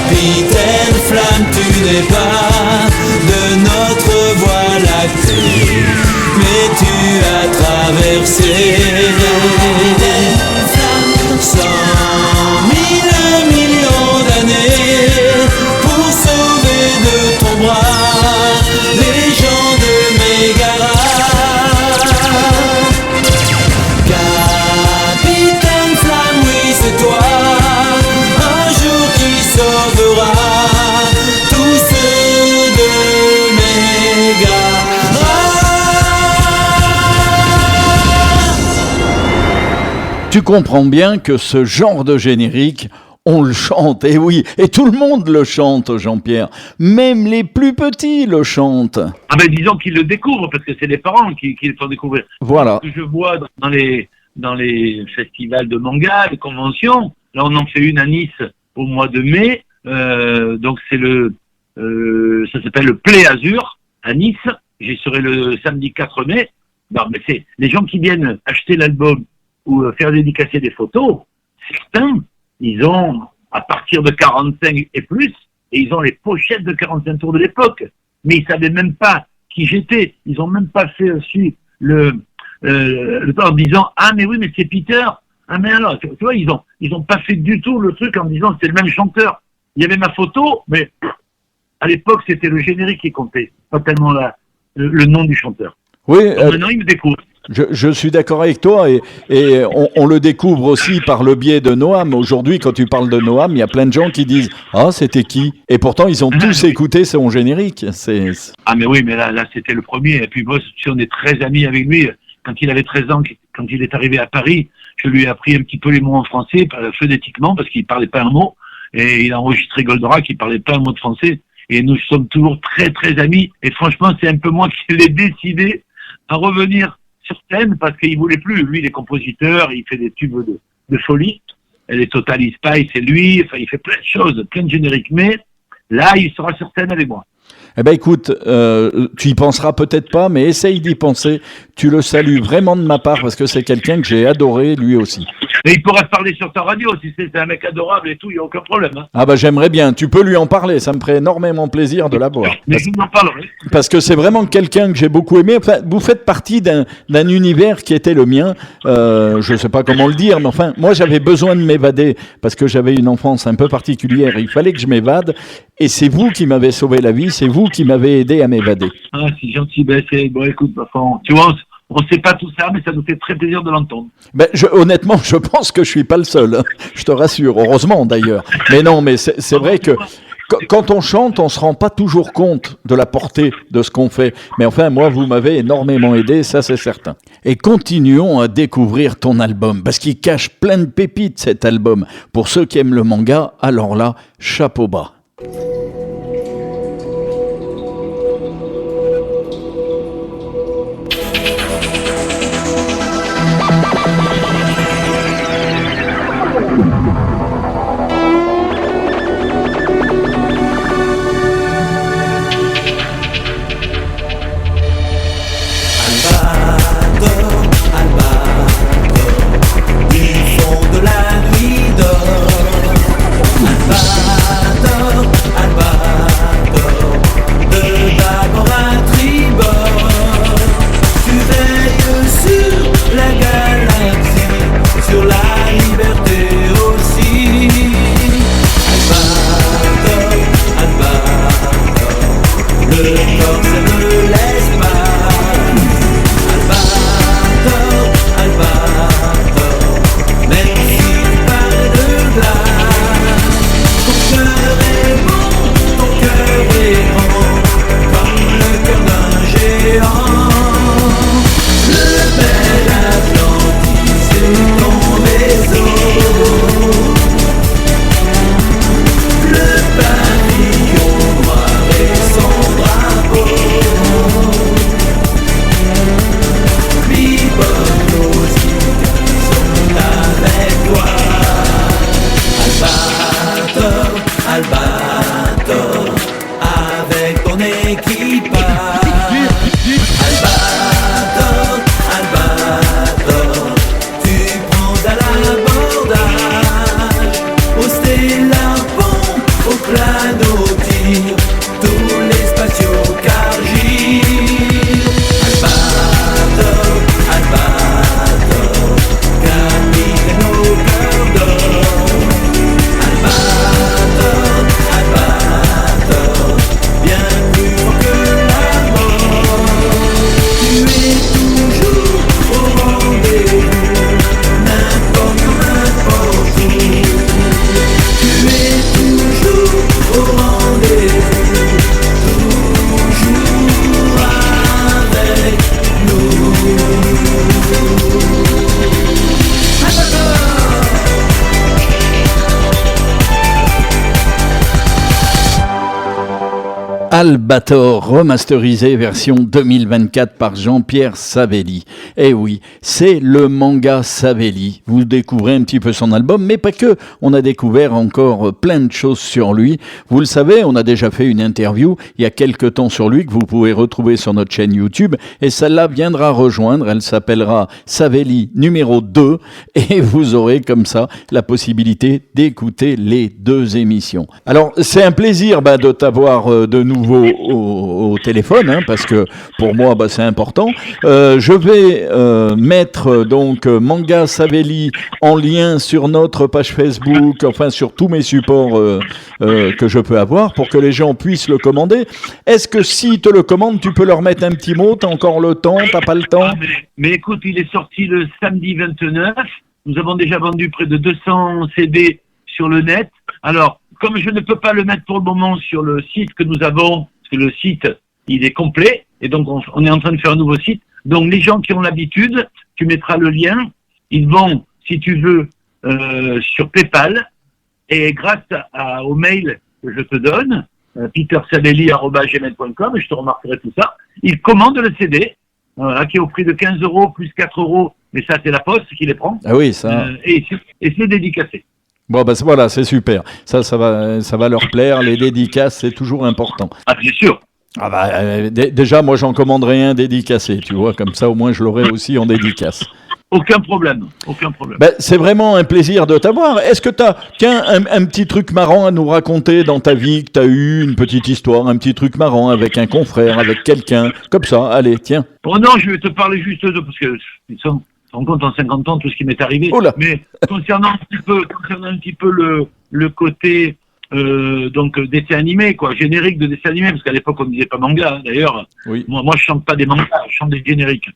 Capitaine Flamme, tu n'es pas de notre voie lactée, mais tu as traversé 100 000 millions d'années pour sauver de ton bras les gens de Mégara. Capitaine Flamme, oui c'est toi, un jour qui sauvera tous ceux de Mégara. Tu comprends bien que ce genre de générique, on le chante, et oui, et tout le monde le chante, Jean-Pierre. Même les plus petits le chantent. Ah ben disons qu'ils le découvrent, parce que c'est les parents qui le font découvrir. Voilà. Ce que je vois dans les festivals de manga, les conventions, là on en fait une à Nice au mois de mai, donc c'est ça s'appelle le Play Azur à Nice, j'y serai le samedi 4 mai. Non mais c'est les gens qui viennent acheter l'album ou faire dédicacer des photos, certains, ils ont à partir de 45 et plus, et ils ont les pochettes de 45 tours de l'époque, mais ils savaient même pas qui j'étais, ils ont même pas fait aussi le en disant ah mais oui mais c'est Peter, ah mais alors tu vois ils ont pas fait du tout le truc en disant c'est le même chanteur. Il y avait ma photo, mais à l'époque c'était le générique qui comptait, pas tellement le nom du chanteur. Oui, Donc maintenant ils me découvrent. je suis d'accord avec toi et on le découvre aussi par le biais de Noam. Aujourd'hui, quand tu parles de Noam, il y a plein de gens qui disent « Ah, c'était qui ?» Et pourtant, ils ont tous écouté son générique. Ah mais oui, mais là c'était le premier. Et puis moi, si on est très amis avec lui, quand il avait 13 ans, quand il est arrivé à Paris, je lui ai appris un petit peu les mots en français, phonétiquement, parce qu'il parlait pas un mot. Et il a enregistré Goldorak, il parlait pas un mot de français. Et nous sommes toujours très très amis. Et franchement, c'est un peu moi qui l'ai décidé à revenir sur scène parce qu'il voulait plus. Lui, il est compositeur, il fait des tubes de folie. Les Total Spice, c'est lui. Enfin, il fait plein de choses, plein de génériques. Mais là, il sera sur scène avec moi. Eh ben écoute, tu y penseras peut-être pas, mais essaye d'y penser. Tu le salues vraiment de ma part parce que c'est quelqu'un que j'ai adoré lui aussi. Mais il pourrait parler sur ta radio, si c'est un mec adorable et tout, il n'y a aucun problème. Hein. Ah bah j'aimerais bien, tu peux lui en parler, ça me ferait énormément plaisir de l'avoir. Mais je vous en parlerai. Parce que c'est vraiment quelqu'un que j'ai beaucoup aimé. Enfin, vous faites partie d'un univers qui était le mien. Je ne sais pas comment le dire, mais enfin, moi j'avais besoin de m'évader parce que j'avais une enfance un peu particulière. Il fallait que je m'évade. Et c'est vous qui m'avez sauvé la vie, c'est vous qui m'avez aidé à m'évader. Ah, c'est gentil. Ben, bon, écoute, enfin, tu vois, on ne sait pas tout ça, mais ça nous fait très plaisir de l'entendre. Ben, honnêtement, je pense que je suis pas le seul. Hein. Je te rassure. Heureusement, d'ailleurs. Mais non, mais c'est vrai que quand on chante, on se rend pas toujours compte de la portée de ce qu'on fait. Mais enfin, moi, vous m'avez énormément aidé, ça c'est certain. Et continuons à découvrir ton album, parce qu'il cache plein de pépites, cet album. Pour ceux qui aiment le manga, alors là, chapeau bas. Sur la liberté aussi. Albator, remasterisé version 2024 par Jean-Pierre Savelli. Eh oui, c'est le manga Savelli. Vous découvrez un petit peu son album, mais pas que. On a découvert encore plein de choses sur lui. Vous le savez, on a déjà fait une interview il y a quelques temps sur lui que vous pouvez retrouver sur notre chaîne YouTube. Et celle-là viendra rejoindre. Elle s'appellera Savelli numéro 2. Et vous aurez comme ça la possibilité d'écouter les 2 émissions. Alors, c'est un plaisir de t'avoir de nouveau au téléphone, parce que pour moi, c'est important. Je vais mettre donc Manga Savelli en lien sur notre page Facebook, enfin sur tous mes supports que je peux avoir pour que les gens puissent le commander. Est-ce que si te le commandent, tu peux leur mettre un petit mot? T'as encore le temps? T'as pas le temps? Mais écoute, il est sorti le samedi 29. Nous avons déjà vendu près de 200 CD sur le net. Alors, comme je ne peux pas le mettre pour le moment sur le site que nous avons, parce que le site, il est complet, et donc on est en train de faire un nouveau site. Donc les gens qui ont l'habitude, tu mettras le lien, ils vont, si tu veux, sur PayPal, et grâce au mail que je te donne, petersavelli@gmail.com, et je te remarquerai tout ça, ils commandent le CD, qui est au prix de 15 € plus 4 €, mais ça c'est la poste qui les prend. Ah oui, ça. Et c'est dédicacé. Bon, voilà, c'est super. Ça va leur plaire. Les dédicaces, c'est toujours important. Ah, bien sûr. Déjà, moi, j'en commanderai un dédicacé, tu vois, comme ça, au moins, je l'aurai aussi en dédicace. Aucun problème. C'est vraiment un plaisir de t'avoir. Est-ce que tu as un petit truc marrant à nous raconter dans ta vie, que tu as eu une petite histoire, un petit truc marrant avec un confrère, avec quelqu'un, comme ça, allez, tiens. Oh non, je vais te parler juste de, parce que ils sont en compte en 50 ans tout ce qui m'est arrivé. Oula. Mais concernant un petit peu le côté donc dessin animé, quoi, générique de dessin animé, parce qu'à l'époque on ne disait pas manga, d'ailleurs. Oui. Moi je chante pas des mangas, je chante des génériques.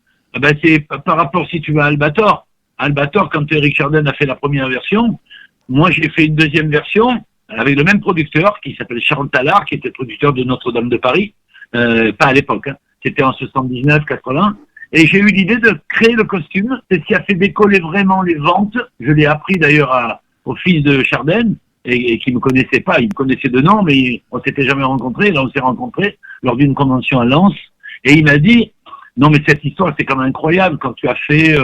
C'est par rapport, si tu veux, à Albator, quand Eric Chardin a fait la première version, moi j'ai fait une deuxième version avec le même producteur qui s'appelle Charles Tallard, qui était producteur de Notre-Dame de Paris, pas à l'époque, c'était en 79-80. Et j'ai eu l'idée de créer le costume. C'est ce qui a fait décoller vraiment les ventes. Je l'ai appris d'ailleurs au fils de Chardin, et qui me connaissait pas. Il me connaissait de nom, mais on s'était jamais rencontrés. Là, on s'est rencontrés lors d'une convention à Lens. Et il m'a dit, non, mais cette histoire, c'est quand même incroyable. Quand tu as fait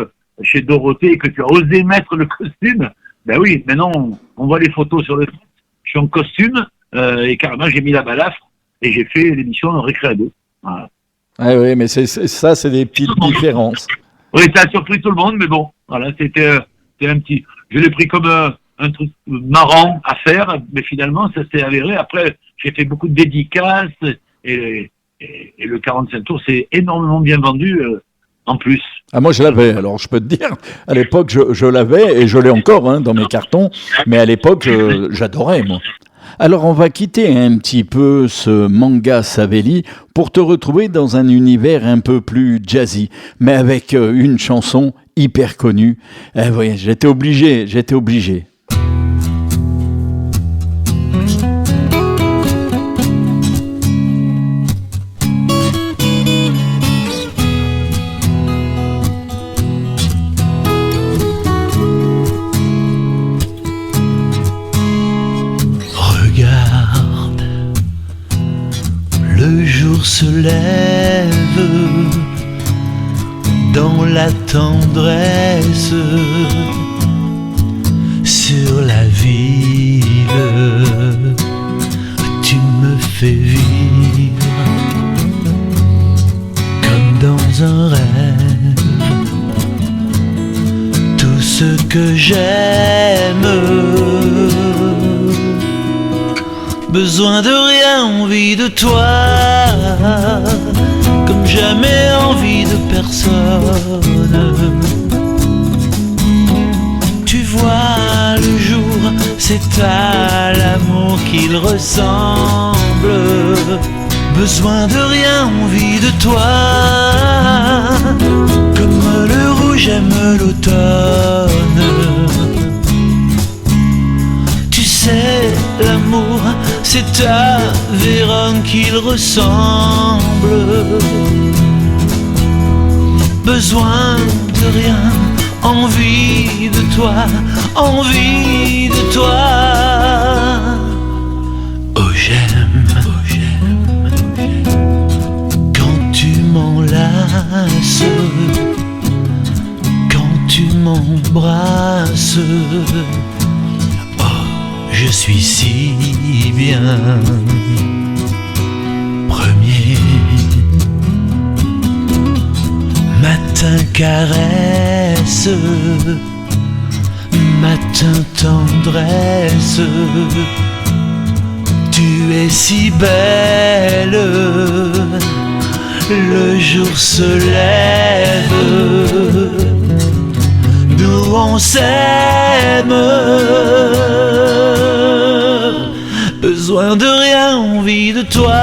chez Dorothée et que tu as osé mettre le costume, ben oui, maintenant, on voit les photos sur le site. Je suis en costume, et carrément, j'ai mis la balafre, et j'ai fait l'émission en Récréado. Voilà. Ah oui, mais c'est des petites différences. Oui, ça a surpris tout le monde, mais bon, voilà, c'était un petit... Je l'ai pris comme un truc marrant à faire, mais finalement, ça s'est avéré. Après, j'ai fait beaucoup de dédicaces, et le 45 tours s'est énormément bien vendu, en plus. Ah, moi, je l'avais, alors je peux te dire, à l'époque, je l'avais, et je l'ai encore dans mes cartons, mais à l'époque, j'adorais, moi. Alors on va quitter un petit peu ce manga Savelli pour te retrouver dans un univers un peu plus jazzy, mais avec une chanson hyper connue. Oui, j'étais obligé. Se lève dans la tendresse sur la ville. Tu me fais vivre comme dans un rêve tout ce que j'aime. Besoin de rien, envie de toi, comme jamais envie de personne. Tu vois le jour, c'est à l'amour qu'il ressemble. Besoin de rien, envie de toi, comme le rouge aime l'automne. Tu sais, l'amour, c'est à Véron qu'il ressemble. Besoin de rien, envie de toi, envie de toi. Oh j'aime suis si bien. Premier matin caresse, matin tendresse, tu es si belle, le jour se lève, nous on s'aime, besoin de rien, envie de toi,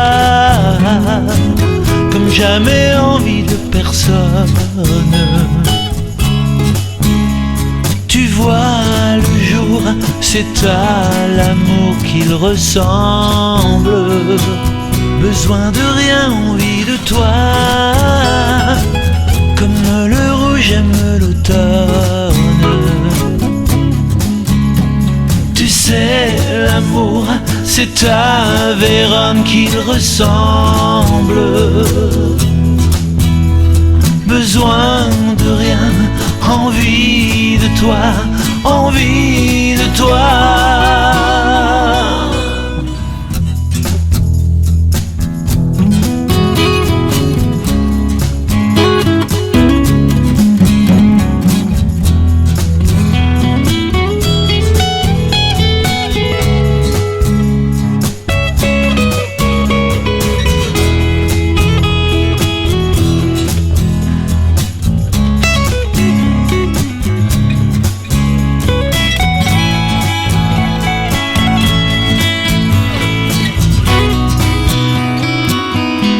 comme jamais envie de personne. Tu vois le jour, c'est à l'amour qu'il ressemble. Besoin de rien, envie de toi, comme le rouge aime l'automne. Tu sais, l'amour, c'est à Vérone qu'il ressemble. Besoin de rien, envie de toi, envie de toi.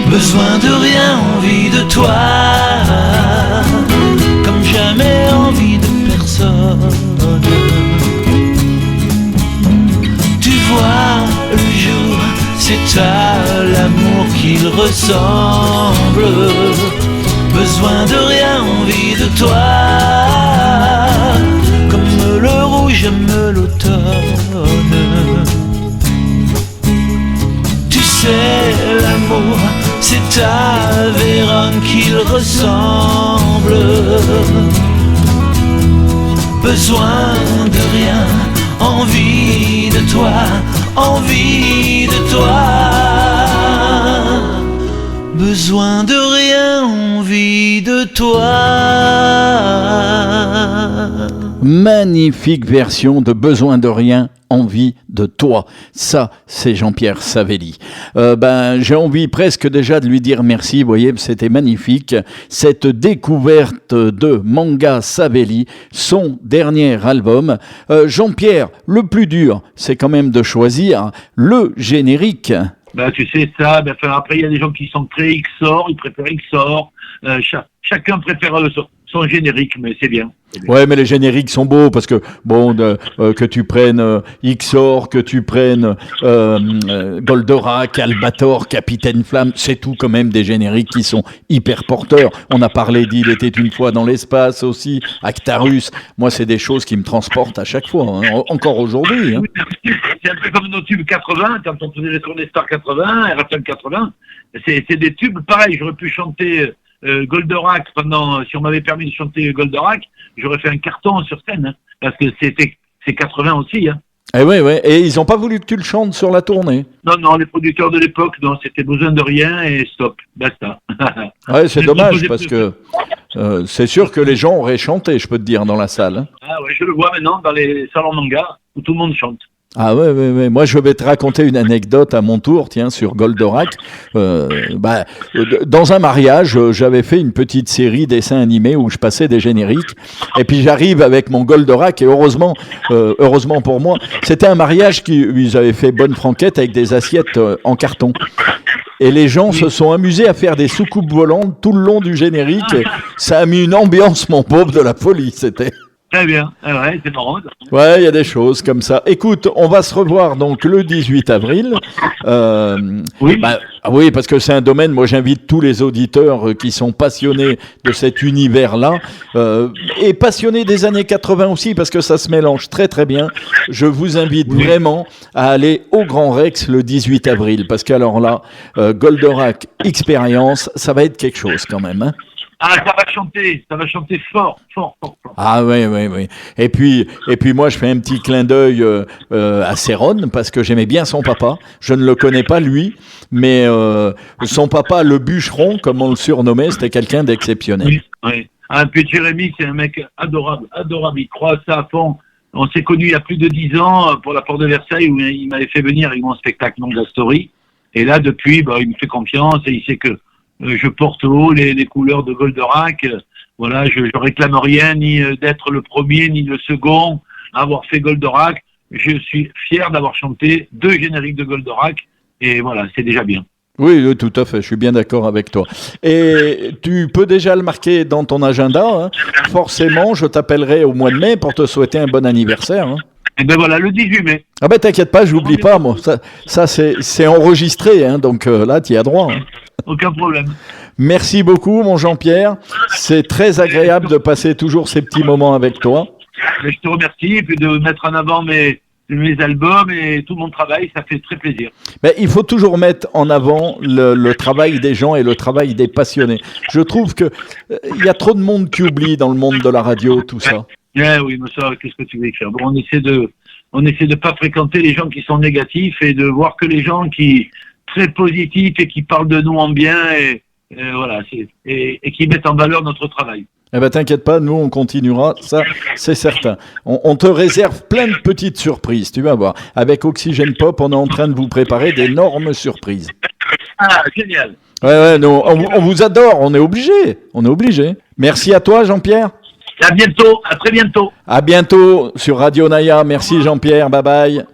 Besoin de rien, envie de toi, comme jamais envie de personne. Tu vois le jour, c'est à l'amour qu'il ressemble. Besoin de rien, envie de toi, comme le rouge aime l'automne. Tu sais, l'amour, c'est à Vérone qu'il ressemble. Besoin de rien, envie de toi, envie de toi. Besoin de rien, envie de toi. Magnifique version de Besoin de rien, envie de toi. Ça, c'est Jean-Pierre Savelli. J'ai envie presque déjà de lui dire merci. Vous voyez, c'était magnifique. Cette découverte de Manga Savelli, son dernier album. Jean-Pierre, le plus dur, c'est quand même de choisir le générique. Tu sais ça, après il y a des gens qui sont très XOR, ils préfèrent XOR. Chacun préfère son générique, mais c'est bien. Ouais, mais les génériques sont beaux parce que que tu prennes XOR, que tu prennes Goldorak, Albator, Capitaine Flamme, c'est tout quand même des génériques qui sont hyper porteurs. On a parlé d'Il était une fois dans l'espace aussi, Actarus. Moi, c'est des choses qui me transportent à chaque fois, hein, encore aujourd'hui. Hein. C'est un peu comme nos tubes 80, quand on faisait les tournées Star 80, RFM 80. C'est des tubes pareils. J'aurais pu chanter Goldorak si on m'avait permis de chanter Goldorak, j'aurais fait un carton sur scène, hein, parce que c'est 80 aussi. Hein. Et ils n'ont pas voulu que tu le chantes sur la tournée. Non, les producteurs de l'époque, non, c'était besoin de rien et stop, basta. Ouais, c'est dommage parce que c'est sûr que les gens auraient chanté, je peux te dire, dans la salle. Hein. Ah ouais, je le vois maintenant dans les salons manga où tout le monde chante. Ah ouais. Moi, je vais te raconter une anecdote à mon tour, tiens, sur Goldorak. Dans un mariage, j'avais fait une petite série dessins animés où je passais des génériques. Et puis j'arrive avec mon Goldorak et heureusement pour moi, c'était un mariage ils avaient fait bonne franquette avec des assiettes en carton. Et les gens se sont amusés à faire des soucoupes volantes tout le long du générique. Et ça a mis une ambiance, mon pauvre, de la folie. C'était... Très bien, ouais, c'est marrant. Ouais, il y a des choses comme ça. Écoute, on va se revoir donc le 18 avril. Oui, parce que c'est un domaine, moi j'invite tous les auditeurs qui sont passionnés de cet univers-là, et passionnés des années 80 aussi, parce que ça se mélange très très bien. Je vous invite vraiment à aller au Grand Rex le 18 avril, parce qu'alors là, Goldorak Experience, ça va être quelque chose quand même. Hein. Ah, ça va chanter fort. Ah oui. Et puis moi, je fais un petit clin d'œil à Céron, parce que j'aimais bien son papa. Je ne le connais pas, lui, mais son papa, le bûcheron, comme on le surnommait, c'était quelqu'un d'exceptionnel. Oui. Ah, puis Jérémy, c'est un mec adorable. Il croit ça à fond. On s'est connus il y a plus de 10 ans pour la Porte de Versailles, où il m'avait fait venir avec mon spectacle Longa Story. Et là, depuis, il me fait confiance et il sait que je porte haut les couleurs de Goldorak. Voilà, je réclame rien, ni d'être le premier, ni le second à avoir fait Goldorak. Je suis fier d'avoir chanté 2 génériques de Goldorak. Et voilà, c'est déjà bien. Oui, tout à fait, je suis bien d'accord avec toi. Et tu peux déjà le marquer dans ton agenda, hein. Forcément, je t'appellerai au mois de mai pour te souhaiter un bon anniversaire, hein. Et ben voilà, le 18 mai. Ah ben t'inquiète pas, je n'oublie pas, moi. Ça c'est enregistré, hein, donc là, tu y as droit. Hein. Aucun problème. Merci beaucoup, mon Jean-Pierre. C'est très agréable de passer toujours ces petits moments avec toi. Je te remercie, et puis de mettre en avant mes albums et tout mon travail, ça fait très plaisir. Mais il faut toujours mettre en avant le travail des gens et le travail des passionnés. Je trouve que il y a trop de monde qui oublie dans le monde de la radio tout ça. Oui, mais ça, qu'est-ce que tu veux faire? Bon, on essaie de pas fréquenter les gens qui sont négatifs et de voir que les gens qui très positifs et qui parlent de nous en bien et voilà, et qui mettent en valeur notre travail. Eh ben t'inquiète pas, nous on continuera, ça c'est certain. On te réserve plein de petites surprises, tu vas voir. Avec Oxygène Pop, on est en train de vous préparer d'énormes surprises. Ah, génial. Ouais, nous, on vous adore, on est obligé. Merci à toi, Jean-Pierre. À bientôt, à très bientôt. À bientôt sur Radio Naya. Merci Jean-Pierre, bye bye.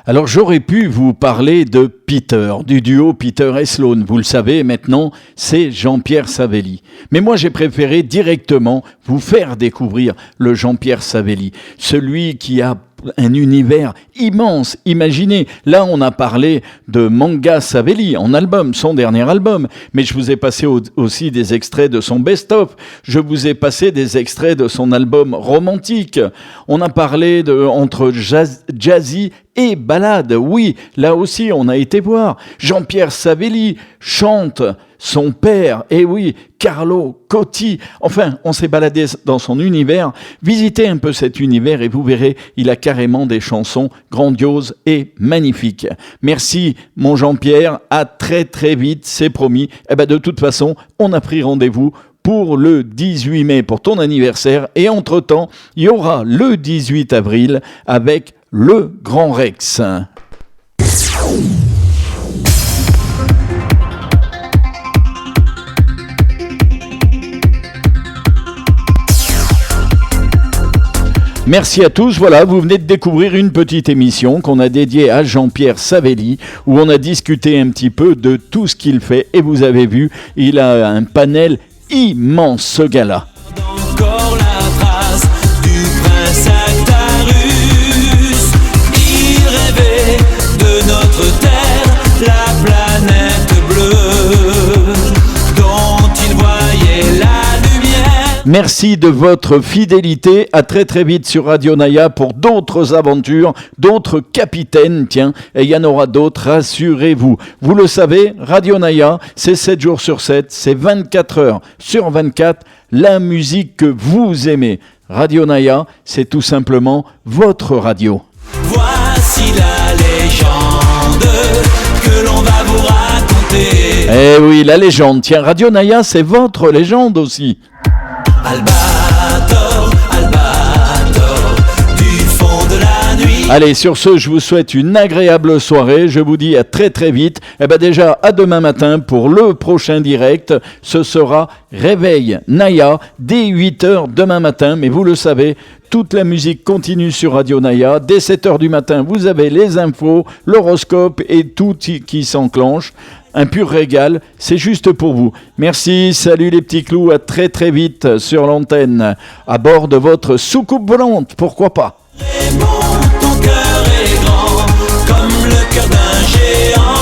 Alors j'aurais pu vous parler de Peter, du duo Peter et Sloan. Vous le savez maintenant, c'est Jean-Pierre Savelli. Mais moi j'ai préféré directement vous faire découvrir le Jean-Pierre Savelli, celui qui a un univers immense. Imaginez, là on a parlé de Manga Savelli en album, son dernier album, mais je vous ai passé aussi des extraits de son best-of, je vous ai passé des extraits de son album romantique, on a parlé entre jazzy et ballade, oui, là aussi on a été voir. Jean-Pierre Savelli chante son père, et oui, Carlo Cotti. Enfin, on s'est baladé dans son univers. Visitez un peu cet univers et vous verrez, il a carrément des chansons grandioses et magnifiques. Merci, mon Jean-Pierre. À très très vite, c'est promis. De toute façon, on a pris rendez-vous pour le 18 mai, pour ton anniversaire. Et entre-temps, il y aura le 18 avril avec le Grand Rex. Merci à tous. Voilà, vous venez de découvrir une petite émission qu'on a dédiée à Jean-Pierre Savelli, où on a discuté un petit peu de tout ce qu'il fait. Et vous avez vu, il a un panel immense, ce gars-là. Encore la trace du prince Actarus. Il rêvait de notre terre, la planète bleue, dont il voyait la lumière. Merci de votre fidélité. À très très vite sur Radio Naya pour d'autres aventures, d'autres capitaines, tiens, et il y en aura d'autres, rassurez-vous. Vous le savez, Radio Naya, c'est 7 jours sur 7, c'est 24 heures sur 24, la musique que vous aimez. Radio Naya, c'est tout simplement votre radio. Voici la légende que l'on va vous raconter. Eh oui, la légende. Tiens, Radio Naya, c'est votre légende aussi. Albator, Albator, du fond de la nuit. Allez, sur ce, je vous souhaite une agréable soirée. Je vous dis à très très vite. Déjà, à demain matin pour le prochain direct. Ce sera Réveil Naya dès 8h demain matin. Mais vous le savez, toute la musique continue sur Radio Naya. Dès 7h du matin, vous avez les infos, l'horoscope et tout qui s'enclenche. Un pur régal, c'est juste pour vous. Merci, salut les petits clous, à très très vite sur l'antenne, à bord de votre soucoupe volante, pourquoi pas. Ton cœur est grand comme le cœur d'un géant.